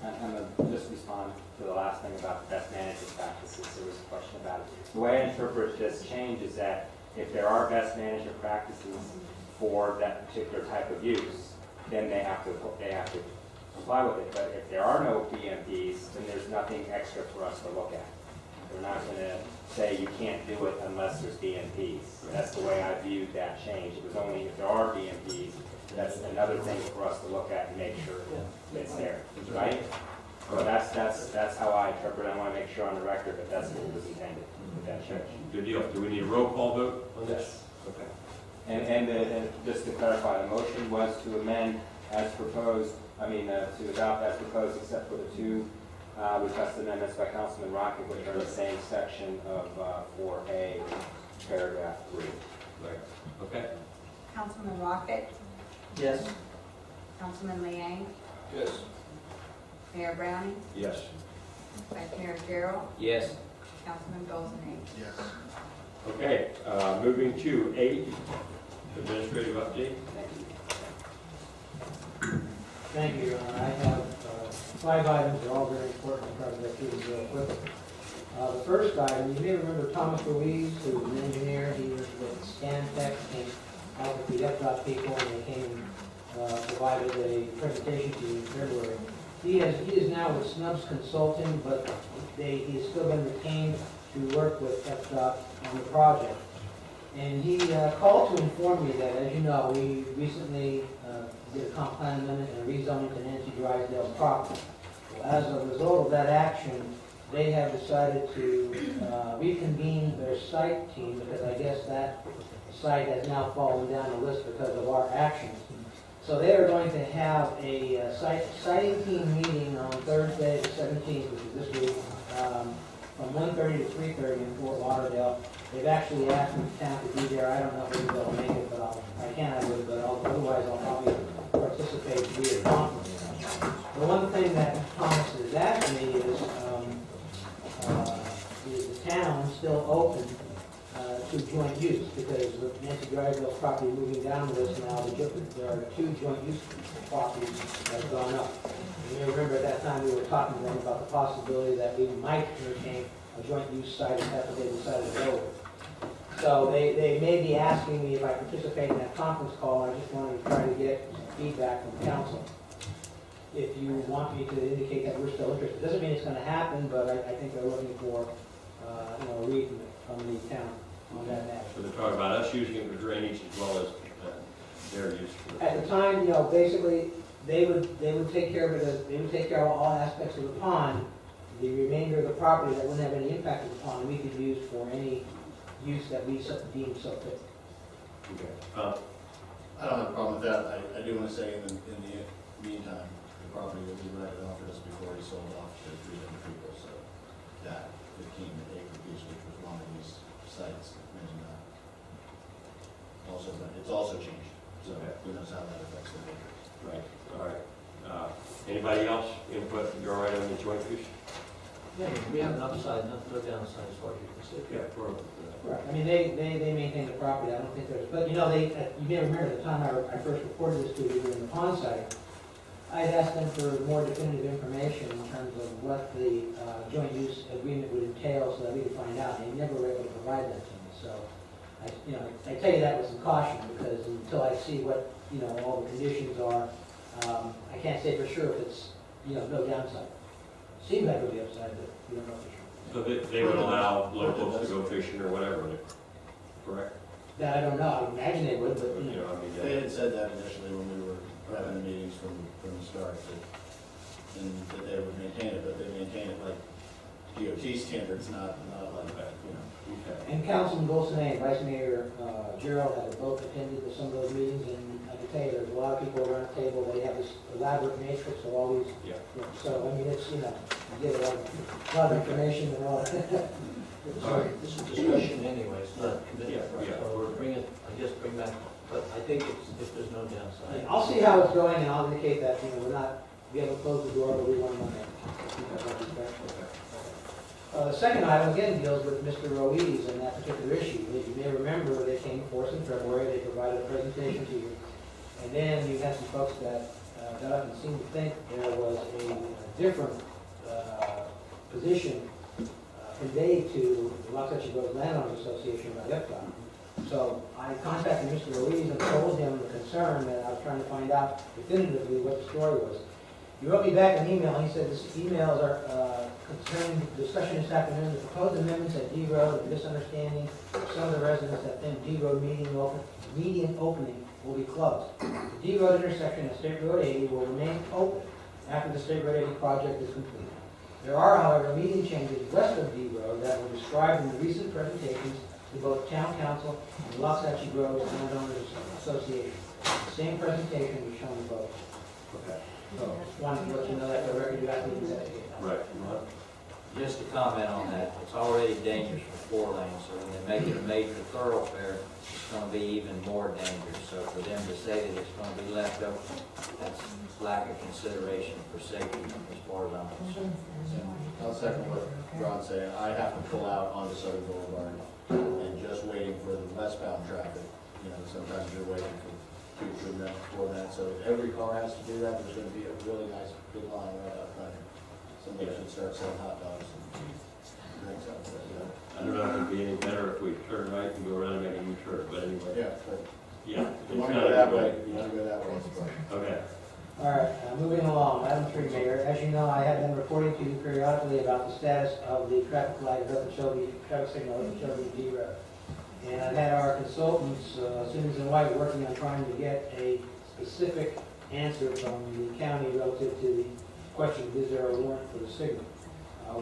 E: I'm going to just respond to the last thing about the best management practices. There was a question about it. The way I interpret this change is that if there are best management practices for that particular type of use, then they have to comply with it. But if there are no BMPs, then there's nothing extra for us to look at. We're not going to say you can't do it unless there's BMPs. That's the way I viewed that change. It was only if there are BMPs, that's another thing for us to look at and make sure it's there, right? So that's how I interpret it. I want to make sure on the record that that's what was intended with that change.
A: Good deal. Do we need a roll call vote on this?
E: Yes.
A: Okay.
E: And just to clarify, the motion was to amend as proposed, to adopt as proposed, except for the two requested amendments by Councilman Rocket, which are in the same section of 4A, paragraph 3.
A: Right. Okay.
B: Councilman Rocket,
K: Yes.
B: Councilman Liang,
A: Yes.
B: Mayor Browning,
A: Yes.
B: Vice Mayor Gerald,
D: Yes.
B: Councilman Goldsnake.
M: Yes.
A: Okay, moving to 8, administrative update.
K: Thank you, Your Honor. I have 5 items, they're all very important. I'll try to go through them real quickly. The first item, you may remember Thomas Ruiz, who was an engineer. He was with Stantec, came out with the FDOT people, and they came and provided a presentation to you in February. He is now with Snubs Consulting, but he has still been retained to work with FDOT on the project. And he called to inform me that, as you know, we recently did a comp plan amendment and a rezoning to Nancy Drysdale's property. As a result of that action, they have decided to reconvene their site team because I guess that site has now fallen down the list because of our actions. So they are going to have a siting team meeting on Thursday, the 17th, which is this week, from 1:30 to 3:30 in Fort Lauderdale. They've actually asked me to town to be there. I don't know if they'll make it, but I can, I would, but otherwise I'll probably participate via conference. The one thing that Thomas has asked me is the town still open to joint use, because with Nancy Drysdale's property moving down the list now, there are 2 joint use properties that have gone up. You may remember at that time we were talking to them about the possibility that we might entertain a joint use site if that's what they decided to go with. So they may be asking me if I participate in that conference call, and I just wanted to try to get some feedback from council. If you want me to indicate that we're still interested, doesn't mean it's going to happen, but I think they're looking for, a read from the town on that matter.
A: So they're talking about us using it for drainage as well as their use.
K: At the time, basically, they would take care of it, they would take care of all aspects of the pond. The remainder of the property that wouldn't have any impact on the pond, we could use for any use that we deem so fit.
A: Okay.
M: I don't have a problem with that. I do want to say in the meantime, the property that we rented offered us before he sold off to 3 different people, so that 15-acre piece, which was one of these sites, mentioned that. Also, but it's also changed, so who knows how that affects the neighbors.
A: Right, all right. Anybody else input, you're all right on the joint use?
K: Yeah, we have an upside, not no downside as far as you can see.
A: Yeah, for,
K: Right, I mean, they maintain the property, I don't think there's, but you may remember the time I first reported this to you in the pond site, I had asked them for more definitive information in terms of what the joint use agreement would entail so that we could find out, and they never were able to provide that to me, so I tell you that with some caution, because until I see what, all the conditions are, I can't say for sure if it's, no downside. Seems like it'll be upside, but we don't know for sure.
A: so they would allow locals to go fishing or whatever, correct?
K: That I don't know, I imagine they would, but,
M: They had said that initially when we were having the meetings from the start, and that they would maintain it, but they maintain it like DOT standards, not like that,
A: Okay.
K: And Councilman Bolsonaro and Vice Mayor Gerald have both attended some of those meetings, and I can tell you, there's a lot of people around the table, they have this elaborate matrix of all these.
A: Yeah.
K: So, I mean, it's, you get a lot of information and all that.
A: Sorry.
O: This is discussion anyway, it's not committee,
A: Yeah,
O: right?
A: yeah.
O: So we're bring back, but I think if there's no downside.
K: I'll see how it's going, and I'll indicate that, we haven't closed the door, but we want to look at it. The second item again deals with Mr. Ruiz and that particular issue. You may remember they came before us in February, they provided a presentation to you. And then you had some folks that got up and seemed to think there was a different position conveyed to the Waxahachie Grove Landowners Association by IPCOT. So I contacted Mr. Ruiz and told him the concern that I was trying to find out definitively what the story was. He wrote me back an email, he said this emails are concerning discussion this afternoon, the proposed amendments at D Road, and misunderstanding of some of the residents that think D Road median opening will be closed. The D Road intersection at State Road 80 will remain open after the State Road 80 project is completed. There are, however, median changes west of D Road that were described in the recent presentations to both Town Council and the Waxahachie Grove Landowners Association. The same presentation was shown to both.
A: Okay.
K: So, wanted to let you know that the record you have to investigate.
A: Right.
D: Just to comment on that, it's already dangerous for 4 lanes, so when they make it a major thoroughfare, it's gonna be even more dangerous. So for them to say that it's gonna be left open, that's lack of consideration for safety as far as I'm concerned.
M: I'll second what Ron's saying. I have to pull out onto Southern Boulevard and just waiting for the westbound traffic. Sometimes you're waiting for 2 minutes before that. So if every car has to do that, there's going to be a really nice big line right out front. Somebody should start selling hot dogs and drinks out there.
A: I don't know if it'd be any better if we turn right and go around and make a U-turn, but anyway.
M: Yeah, but
A: Yeah.
M: you want to go that way, you want to go that way.
A: Okay.
K: All right, moving along, Item 3, Mayor. As you know, I have been reporting to you periodically about the status of the traffic light at Okeechobee, traffic signal at Okeechobee D Road. And I've had our consultants, Simmons and White, working on trying to get a specific answer from the county relative to the question, is there a warrant for the signal?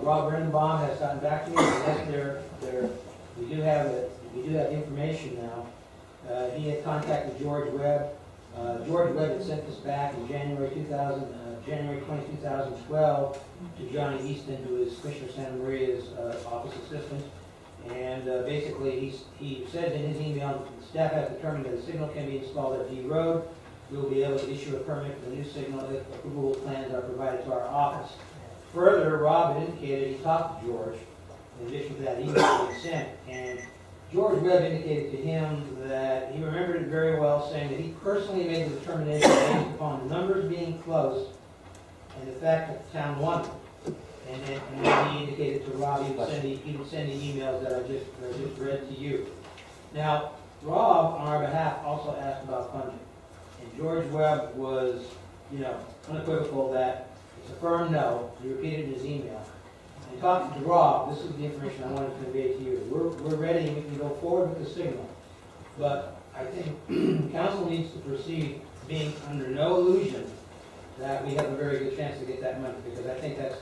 K: Rob Renenbaum has gotten back to me, and yes, we do have information now. He had contacted George Webb. George Webb had sent this back in January 20, 2012 to Johnny Easton, who is Commissioner Santa Maria's office assistant. And basically, he says in his email, staff has determined that a signal can be installed at D Road. We will be able to issue a permit for the new signal if approval plans are provided to our office. Further, Rob had indicated he talked to George in addition to that email he sent. And George Webb indicated to him that he remembered it very well, saying that he personally made the determination based upon the numbers being close and the fact that the town wanted it. And then he indicated to Rob he would send the emails that I just read to you. Now, Rob, on our behalf, also asked about funding. And George Webb was, unequivocal that it's a firm no. He repeated in his email. And talking to Rob, this is the information I wanted to convey to you. We're ready and we can go forward with the signal. But I think council needs to proceed being under no illusion that we have a very good chance to get that money, because I think that's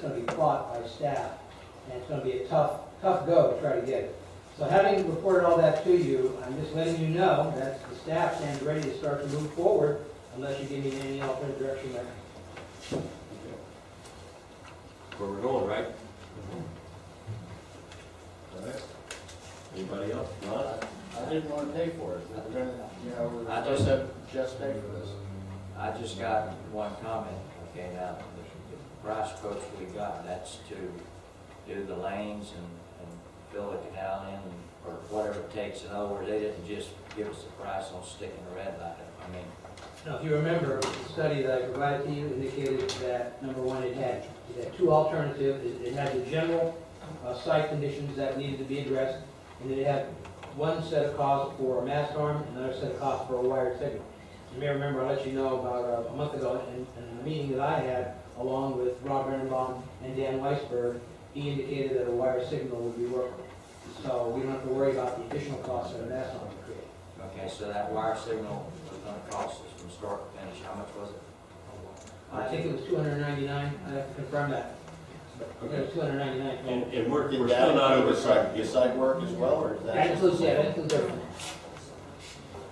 K: going to be fought by staff, and it's going to be a tough go to try to get it. So having reported all that to you, I'm just letting you know that the staff stands ready to start to move forward unless you give me any alternate direction there.
A: Where we're going, right? All right. Anybody else? Ron?
M: I didn't want to pay for it. We're gonna,
D: I
M: just said, just pay for this.
D: I just got one comment, okay, now, the price quotes we got, that's to do the lanes and fill the canal in, or whatever it takes. In other words, they didn't just give us the price on sticking the red light up. I mean,
K: Now, if you remember, the study that I provided to you indicated that, number one, it had two alternatives. It had the general site conditions that needed to be addressed, and then it had one set of costs for a mast arm, and another set of costs for a wired signal. You may remember, I let you know about a month ago, in a meeting that I had, along with Rob Renenbaum and Dan Weisberg, he indicated that a wire signal would be workable. So we don't have to worry about the additional costs that a mast arm would create.
D: okay, so that wire signal was gonna cost us from start to finish, how much was it?
K: I think it was $299. I have to confirm that. It was $299.
A: And we're
M: Did
A: still
M: that
A: not
M: include
A: over.
M: the side work as well, or is that?
K: That includes, yeah, that includes everything.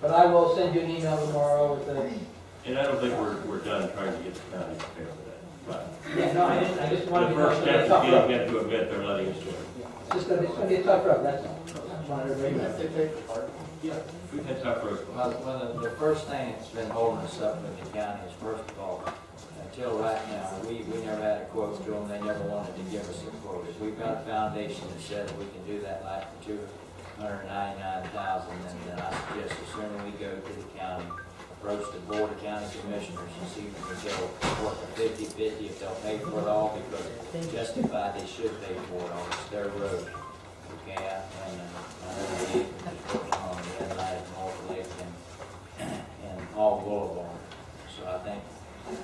K: But I will send you an email tomorrow with the,
A: And I don't think we're done trying to get the county to pay for that. But
K: yeah, no, I just wanted
A: the
K: to know.
A: first
K: it's gonna be a
A: step
K: tough
A: is
K: road.
A: getting them to admit they're letting us do it.
K: It's gonna be a tough road, that's all. Just wanted to bring
M: Even
K: that.
M: if they pay for part.
A: We've had tough roads.
D: Well, the first thing that's been holding us up with the county is, first of all, until right now, we never had a quote to them, they never wanted to give us a quote. If we've got a foundation that says we can do that like for $299,000, then I suggest the sooner we go to the county, approach the Board of County Commissioners and see if we can go work a 50-50, if they'll pay for it all, because they justify they should pay for it all, it's their road. Okay, and I know the is working on the red light at North Lake and all Boulevard. So I think,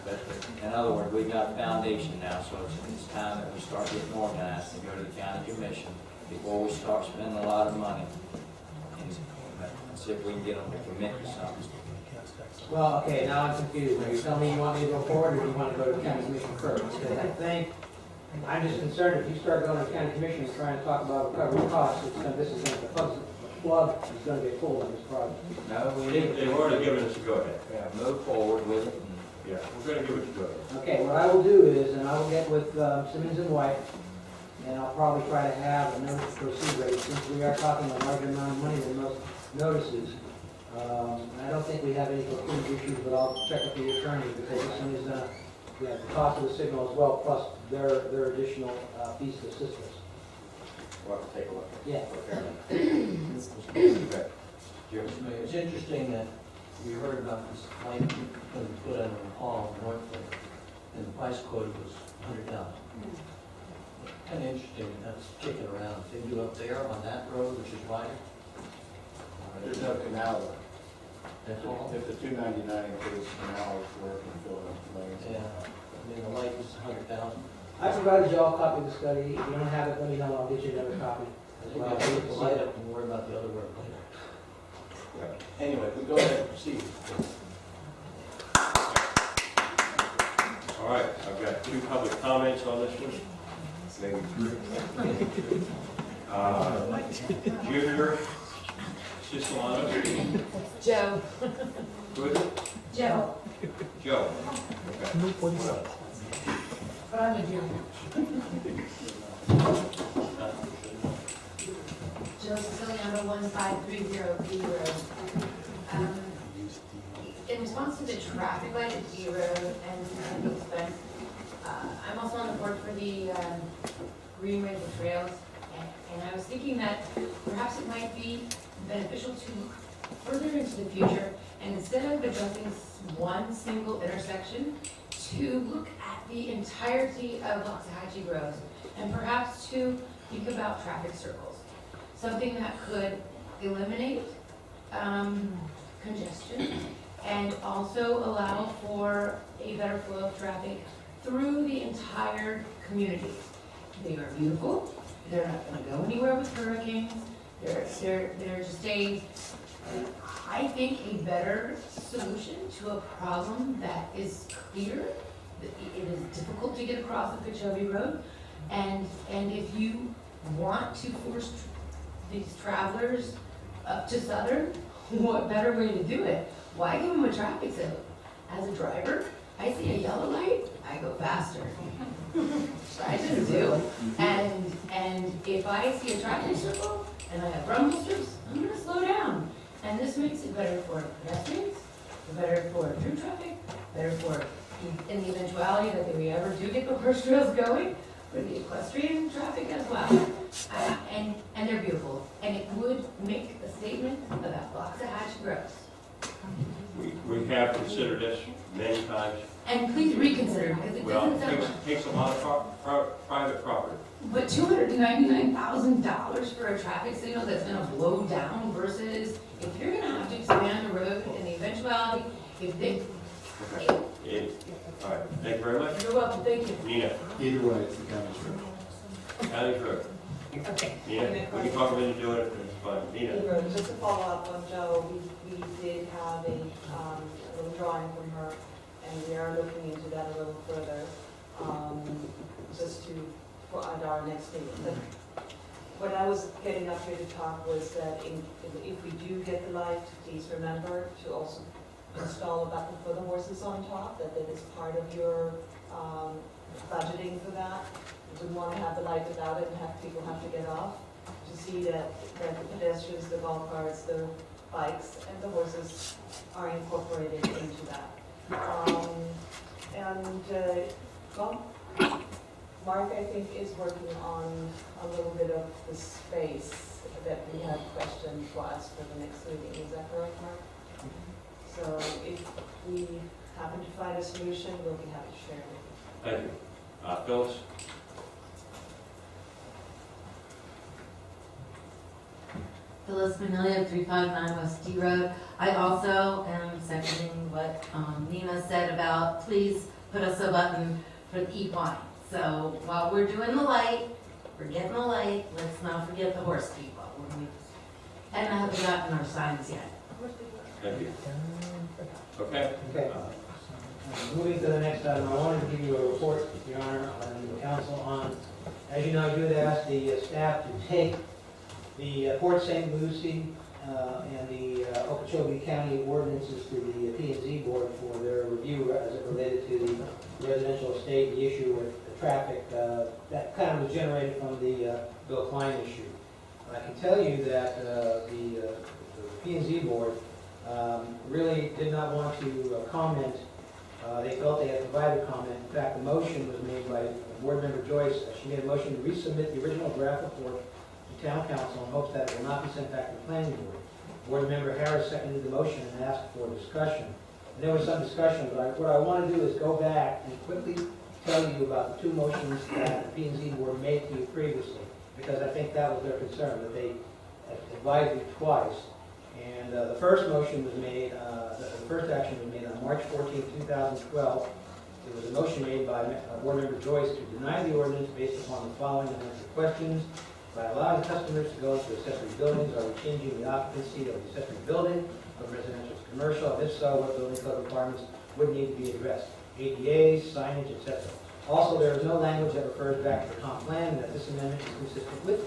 D: but in other words, we've got a foundation now, so it's time that we start getting organized and go to the county commission before we start spending a lot of money and see if we can get them to commit to something.
K: Well, okay, now I'm confused. Are you telling me you want me to go forward, or do you want to go to the county commission first? Because I think, I'm just concerned if you start going to the county commission and trying to talk about recovery costs, this is going to, the plug is going to get pulled on this project.
D: No, we
A: They've already given us a go-ahead.
D: move forward with it.
A: Yeah, we're gonna give it a go-ahead.
K: Okay, what I will do is, and I will get with Simmons and White, and I'll probably try to have a notice to proceed rate, since we are talking a larger amount of money than most notices. I don't think we have any procurement issues, but I'll check with the attorney, because this one is, the cost of the signal as well, plus their additional fees to assist us.
M: We'll have to take a look.
K: Yeah.
O: It's interesting that we heard about this light that was put under the hall in Northwood, and the price quote was $100,000. Kind of interesting, that's kicking around. They do up there on that road, which is wider.
M: There's no canal there.
O: That's all.
M: If the $299 includes canal work and filling up the lanes.
O: Yeah, I mean, the light was $100,000.
K: I provided you all a copy of the study. If you don't have it, let me know, I'll get you another copy.
O: Well, leave the light up and worry about the other work later. Anyway, we go ahead and proceed.
A: All right, I've got 2 public comments on this one, maybe 3. Junior Cisolano.
H: Joe.
A: Who is it?
H: Joe.
A: Joe. Okay.
H: But I'm a junior. Joe Siciliano, 1530 B Road. In response to the traffic light at B Road and Eagles Bend, I'm also on the board for the Greenways and Trails, and I was thinking that perhaps it might be beneficial to further into the future, and instead of addressing one single intersection, to look at the entirety of Waxahachie Groves, and perhaps to think about traffic circles. Something that could eliminate congestion and also allow for a better flow of traffic through the entire community. They are beautiful. They're not going to go anywhere with hurricanes. They're just I think, a better solution to a problem that is clear. It is difficult to get across the Cachovy Road, and if you want to force these travelers up to Southern, what better way to do it? Why give them a traffic signal? As a driver, I see a yellow light, I go faster. I just do. And if I see a traffic circle and I have rumble strips, I'm gonna slow down. And this makes it better for pedestrians, better for through traffic, better for, in the eventuality that we ever do get the horse trails going, for the equestrian traffic as well. And they're beautiful. And it would make a statement about Waxahachie Groves.
A: We have considered this many times.
H: And please reconsider, because it
A: Well,
H: doesn't sound.
A: it takes a lot of private property.
H: But $299,000 for a traffic signal that's gonna blow down versus if you're gonna have to expand the road in the eventuality, if they.
A: All right, thank you very much.
H: You're welcome, thank you.
A: Nina,
M: Either way, it's the county's road.
A: county clerk.
H: Okay.
A: Nina, we can talk about it, do it, it's fine. Nina.
N: Just to follow up on Joe, we did have a little drawing from her, and we are looking into that a little further, just for at our next meeting. But what I was getting up here to talk was that if we do get the light, please remember to also install a button for the horses on top, that is part of your budgeting for that. You wouldn't want to have the light without it and have people have to get off. To see that the pedestrians, the golf carts, the bikes, and the horses are incorporated into that. Mark, I think, is working on a little bit of the space that we have questioned for us for the next meeting. Is that correct, Mark? So if we happen to find a solution, we'll be happy to share it with you.
A: Thank you. Phyllis?
H: Phyllis Manilio, 359 West D Road. I also am seconding what Nina said about please put us a button for the equine. So while we're doing the light, we're getting the light, let's not forget the horse people. And I haven't gotten our signs yet.
A: Thank you. Okay.
K: Okay. Moving to the next item, I wanted to give you a report, Your Honor, and the council on, as you know, you had asked the staff to take the Port St. Lucie and the Okeechobee County ordinances to the P&Z board for their review as it related to the residential estate, the issue with the traffic that kind of was generated from the Bill Klein issue. I can tell you that the P&Z board really did not want to comment. They felt they had provided comment. In fact, the motion was made by Board Member Joyce. She made a motion to resubmit the original draft report to Town Council in hopes that it will not be sent back to the Planning Board. Board Member Harris seconded the motion and asked for discussion. And there was some discussion, but what I want to do is go back and quickly tell you about the two motions that the P&Z board made to you previously, because I think that was their concern, that they advised you twice. And the first motion was made, the first action was made on March 14, 2012. It was a motion made by Board Member Joyce to deny the ordinance based upon the following unanswered questions By allowing customers to go into accessory buildings, are we changing the occupancy of the accessory building from residential to commercial? And if so, what building code requirements would need to be addressed? ADAs, signage, etc. Also, there is no language that refers back to the comp plan, and that this amendment is consistent with.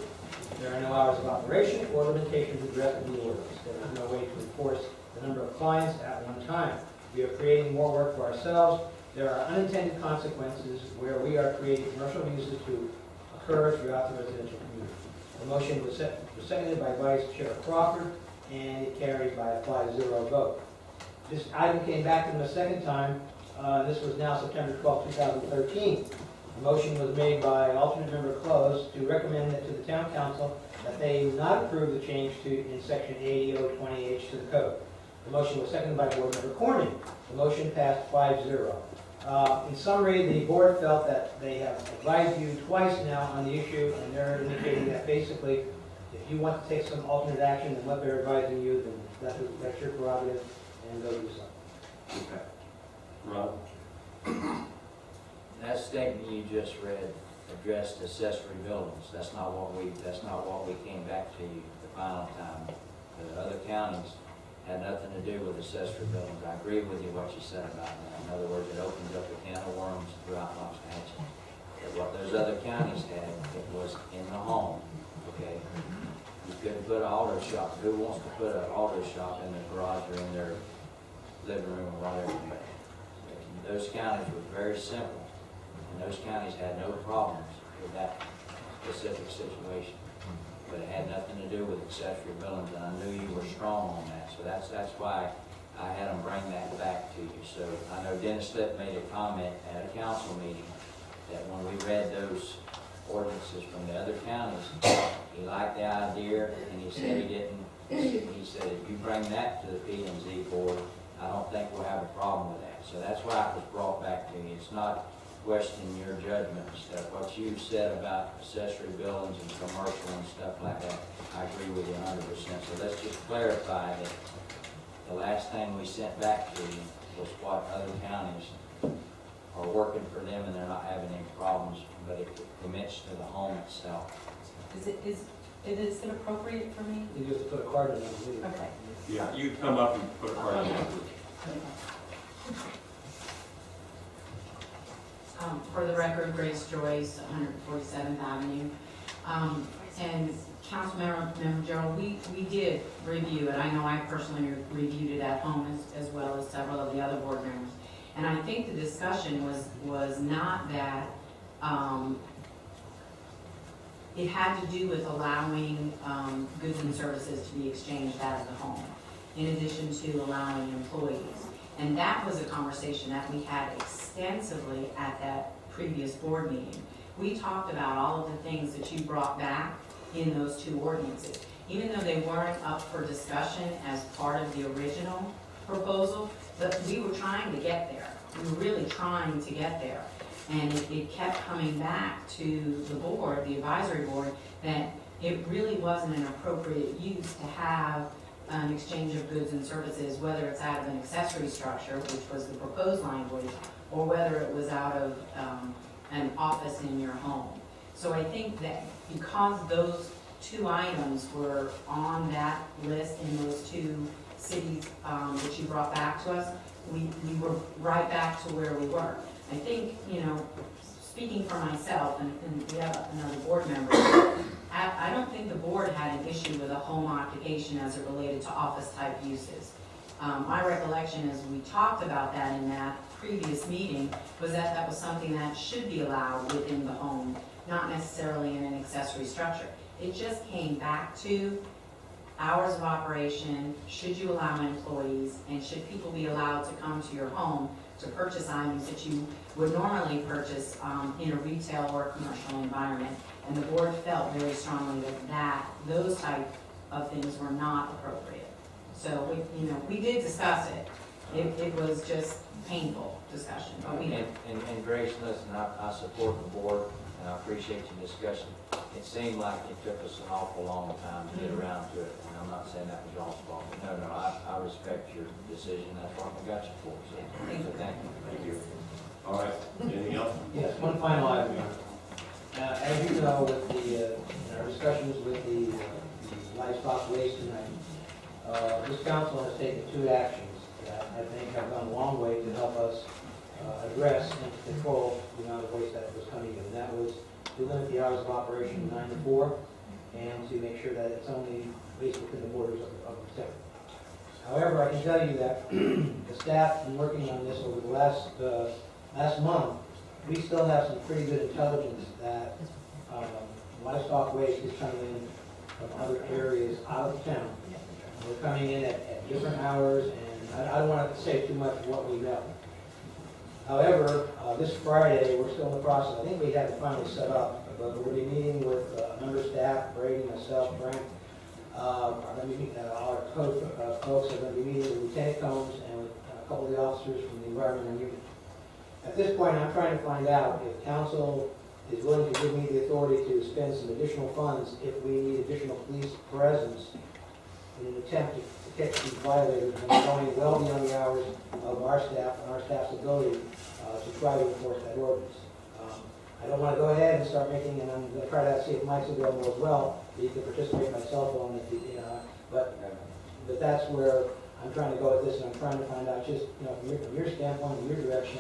K: There are no hours of operation or limitations addressed in the ordinance. There is no way to enforce the number of clients at one time. We are creating more work for ourselves. There are unintended consequences where we are creating commercial uses to occur throughout the residential community. The motion was seconded by Vice Chair Crawford, and it carried by a 5-0 vote. This item came back to them a second time. This was now September 12, 2013. The motion was made by alternate member Close to recommend that to the town council that they not approve the change in section 80.020H to the code. The motion was seconded by board member Corning. The motion passed 5-0. In summary, the board felt that they have advised you twice now on the issue, and they're indicating that basically, if you want to take some alternate action than what they're advising you, then that's your prerogative, and go do so.
A: Okay. Ron?
D: That statement you just read addressed accessory buildings. That's not what we came back to you the final time. The other counties had nothing to do with accessory buildings. I agree with you what you said about that. In other words, it opens up a can of worms throughout Waxahachie. What those other counties had, it was in the home, okay? You couldn't put an auto shop. Who wants to put an auto shop in their garage or in their living room or whatever? Those counties were very simple, and those counties had no problems with that specific situation. But it had nothing to do with accessory buildings, and I knew you were strong on that, so that's why I had them bring that back to you. So I know Dennis Lipp made a comment at a council meeting that when we read those ordinances from the other counties, he liked the idea, and he said he said, if you bring that to the P&Z board, I don't think we'll have a problem with that. So that's why it was brought back to you. It's not questioning your judgment and stuff. What you said about accessory buildings and commercial and stuff like that, I agree with you 100%. So let's just clarify that the last thing we sent back to you was what other counties are working for them and they're not having any problems, but it commits to the home itself.
H: Is it appropriate for me?
K: You just put a card in there.
H: Okay.
A: Yeah, you come up and put a card in.
H: For the record, Grace Joyce, 147th Avenue. And Councilmember Gerald, we did review it. I know I personally reviewed it at home as well as several of the other board members. And I think the discussion was not that it had to do with allowing goods and services to be exchanged out of the home, in addition to allowing employees. And that was a conversation that we had extensively at that previous board meeting. We talked about all of the things that you brought back in those two ordinances. Even though they weren't up for discussion as part of the original proposal, but we were trying to get there. We were really trying to get there. And it kept coming back to the board, the advisory board, that it really wasn't an appropriate use to have an exchange of goods and services, whether it's out of an accessory structure, which was the proposed language, or whether it was out of an office in your home. So I think that because those two items were on that list in those two cities that you brought back to us, we were right back to where we were. I think, speaking for myself and we have another board member, I don't think the board had an issue with a home occupation as it related to office-type uses. My recollection as we talked about that in that previous meeting was that that was something that should be allowed within the home, not necessarily in an accessory structure. It just came back to hours of operation, should you allow employees, and should people be allowed to come to your home to purchase items that you would normally purchase in a retail or commercial environment. And the board felt very strongly that those type of things were not appropriate. So we did discuss it. It was just painful discussion. But
D: And Grace, listen, I support the board and I appreciate your discussion. It seemed like it took us an awful long time to get around to it, and I'm not saying that was y'all's fault, but no, I respect your decision. That's what I got you for. So thank you.
A: Thank you. All right, anything else?
K: Yes, one final item. As you know, with the, in our discussions with the livestock waste tonight, this council has taken two actions that I think have gone a long way to help us address and control the amount of waste that was coming in. And that was to limit the hours of operation from 9 to 4 and to make sure that it's only waste within the borders of the town. However, I can tell you that the staff has been working on this over the last month. We still have some pretty good intelligence that livestock waste is coming in from other areas out of town. They're coming in at different hours, and I don't want to say too much of what we know. However, this Friday, we're still in the process. I think we have it finally set up, but we'll be meeting with member staff, Brady, myself, Frank. Our code folks are going to be meeting with Lieutenant Combs and with a couple of the officers from the environmental unit. At this point, I'm trying to find out if council is willing to give me the authority to spend some additional funds if we need additional police presence in an attempt to catch these violators when they're going well beyond the hours of our staff and our staff's ability to try to enforce that ordinance. I don't want to go ahead and start making, and I'm going to try to see if Mike's available as well, so you can participate by cell phone, but that's where I'm trying to go with this, and I'm trying to find out just, from your standpoint, from your direction,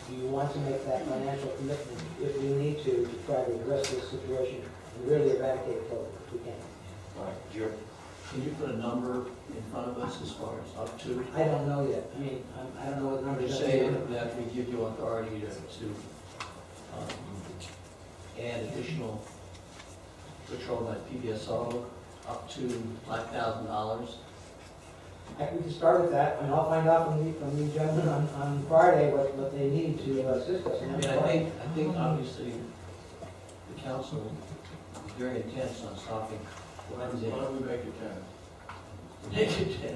K: do you want to make that financial commitment if we need to try to address this situation and really eradicate it totally, if we can?
A: All right, Jim?
O: Can you put a number in front of us as far as up to?
K: I don't know yet. I mean, I don't know what
O: I'm
K: numbers.
O: just saying that we give you authority to add additional patrol by PBSO up to $5,000.
K: We can start with that, and I'll find out from the gentlemen on Friday what they need to assist us.
O: I mean, I think obviously the council is very intense on stopping Wednesday.
M: Why don't we make it 10?
O: Make it 10.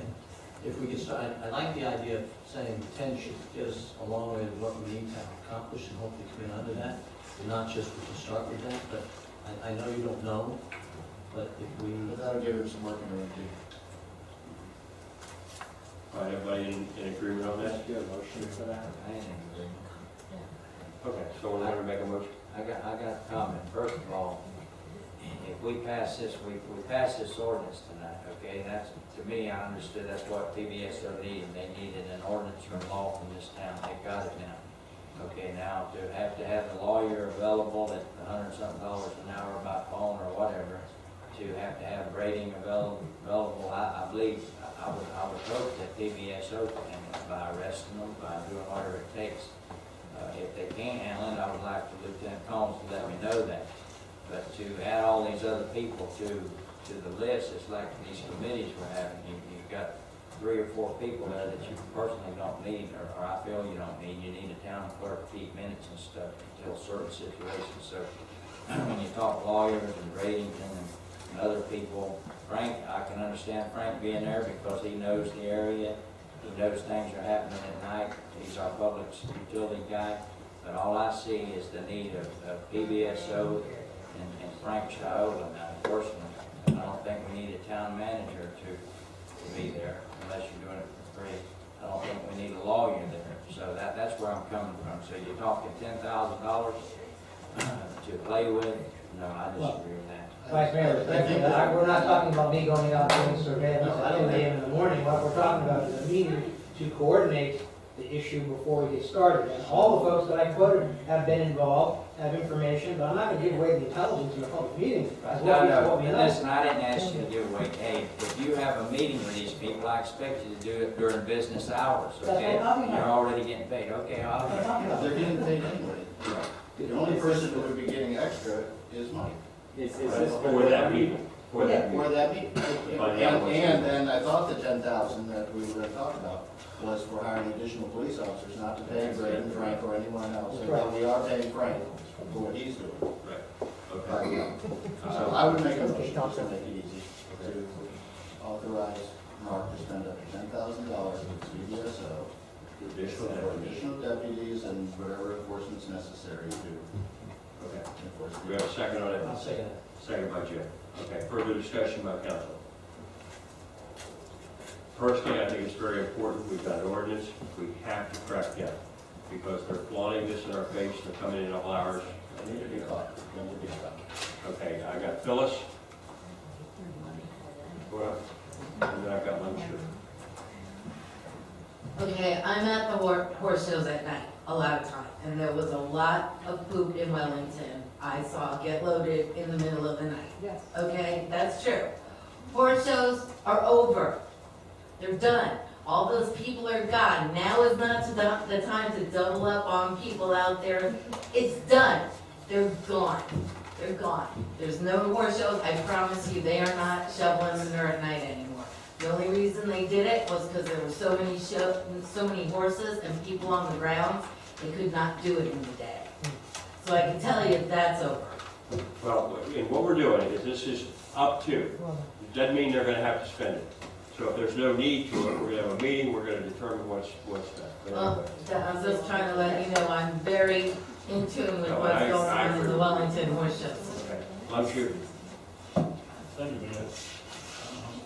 O: If we can start, I like the idea of saying 10 should get us a long way to what we need to accomplish and hopefully come in under that. And not just we can start with that, but I know you don't know, but if we.
M: But that'll give him some working room too.
A: All right, everybody in agreement on that?
E: Do you have a motion for that?
D: I ain't in agreement.
A: Okay, someone want to make a motion?
D: I got a comment. First of all, if we pass this, we pass this ordinance tonight, okay? That's, to me, I understood that's what PBSO needed. They needed an ordinance or law from this town. They got it now. Okay, now to have the lawyer available at $100-something an hour by phone or whatever, to have grading available, I believe, I would hope that PBSO can, by arresting them, by doing whatever it takes. If they can't handle it, I would like for Lieutenant Combs to let me know that. But to add all these other people to the list, it's like these committees we're having. You've got 3 or 4 people there that you personally don't need, or I feel you don't need. You need a town clerk to keep minutes and stuff until certain situations. So when you talk lawyers and Bradenton and other people, Frank, I can understand Frank being there because he knows the area. He knows things are happening at night. He's our public utility guy. But all I see is the need of PBSO and Frank Shiola now, personally. And I don't think we need a town manager to be there unless you're doing it for free. I don't think we need a lawyer there. So that's where I'm coming from. So you're talking $10,000 to play with? No, I disagree with that.
K: Vice Mayor, we're not talking about me going out doing surveillance at 10 a.m. in the morning. What we're talking about is a meeting to coordinate the issue before we get started. And all the folks that I quoted have been involved, have information, but I'm not going to give away the intelligence in a public meeting. That's what we know.
D: Listen, I didn't ask you to give away. Hey, if you have a meeting with these people, I expect you to do it during business hours, okay?
K: That's what I'm talking about.
D: You're already getting paid, okay?
M: They're getting paid anyway. The only person who would be getting extra is Mike.
E: Is
A: For
E: this
A: that meeting. For that
M: For
A: meeting.
M: that meeting. And then I thought the 10,000 that we were going to talk about was for hiring additional police officers, not to pay Braden, Frank, or anyone else. But we are paying Frank for what he's doing.
A: Right, okay.
M: So I would make a motion, just to make it easy, to authorize Mark to spend up to $10,000 with CBSO for additional deputies and whatever enforcement's necessary to
A: Okay.
M: enforce.
A: We have a second on it?
O: I'll second it.
A: Second by Jim. Okay, further discussion by council. Personally, I think it's very important. We've got an ordinance. We have to crack down because they're flaunting this in our face. They're coming in all hours.
M: They need to be caught. They need to be caught.
A: Okay, I got Phyllis. Well, and then I've got Lynn Sure.
H: Okay, I'm at the horse shows at night, a lot of time, and there was a lot of poop in Wellington. I saw get loaded in the middle of the night.
N: Yes.
H: Okay, that's true. Horse shows are over. They're done. All those people are gone. Now is not the time to double up on people out there. It's done. They're gone. They're gone. There's no horse shows. I promise you, they are not shoveling manure at night anymore. The only reason they did it was because there were so many horses and people on the grounds, they could not do it in the day. So I can tell you that's over.
A: Well, and what we're doing is this is up to. It doesn't mean they're gonna have to spend it. So if there's no need to it, we're gonna have a meeting, we're gonna determine what's spent. But
H: Well,
A: anyway.
H: I'm just trying to let you know, I'm very in tune with
A: No,
H: what's
A: I-
H: going
A: I
H: on in
A: agree.
H: the Wellington horse shows.
A: Okay. Lynn Sure.
G: Thank you, Mayor.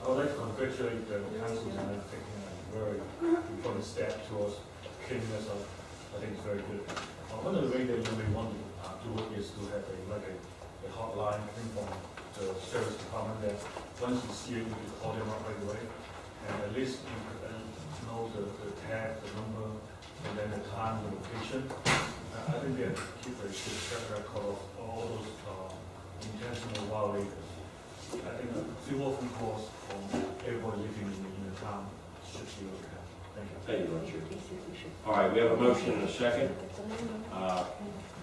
G: I would like to congratulate the council on taking a very important step towards cleaning us up. I think it's very good. One of the ways that you may want to do it is to have a hotline thing from the service department that once you see it, you can call them up right away. And at least you could know the tag, the number, and then the time, the location. I think they keep a good track record of all those intentional violators. I think a few more phone calls from everybody living in the town should be okay. Thank you.
A: Thank you, Lynn Sure. All right, we have a motion and a second.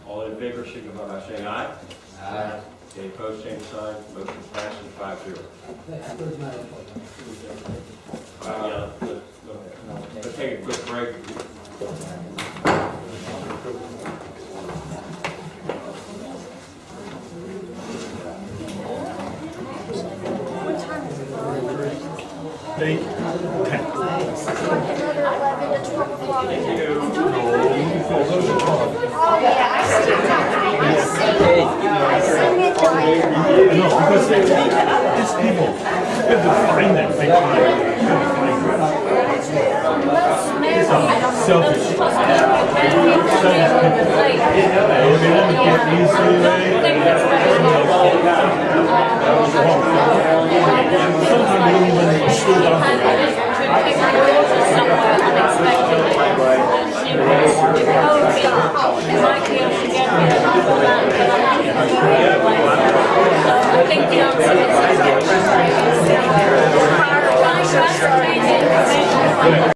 A: All in favor, signify by saying aye.
D: Aye.
A: Any opposed, same sign. Motion passes 5-0.
K: That concludes my report.
A: Go ahead. Let's take a quick break.
G: Thank you.
A: Thank you.
I: Oh, yeah, I see it. I see it.
G: No, because it's people. You have to find them. They It's selfish.
I: I think the answer is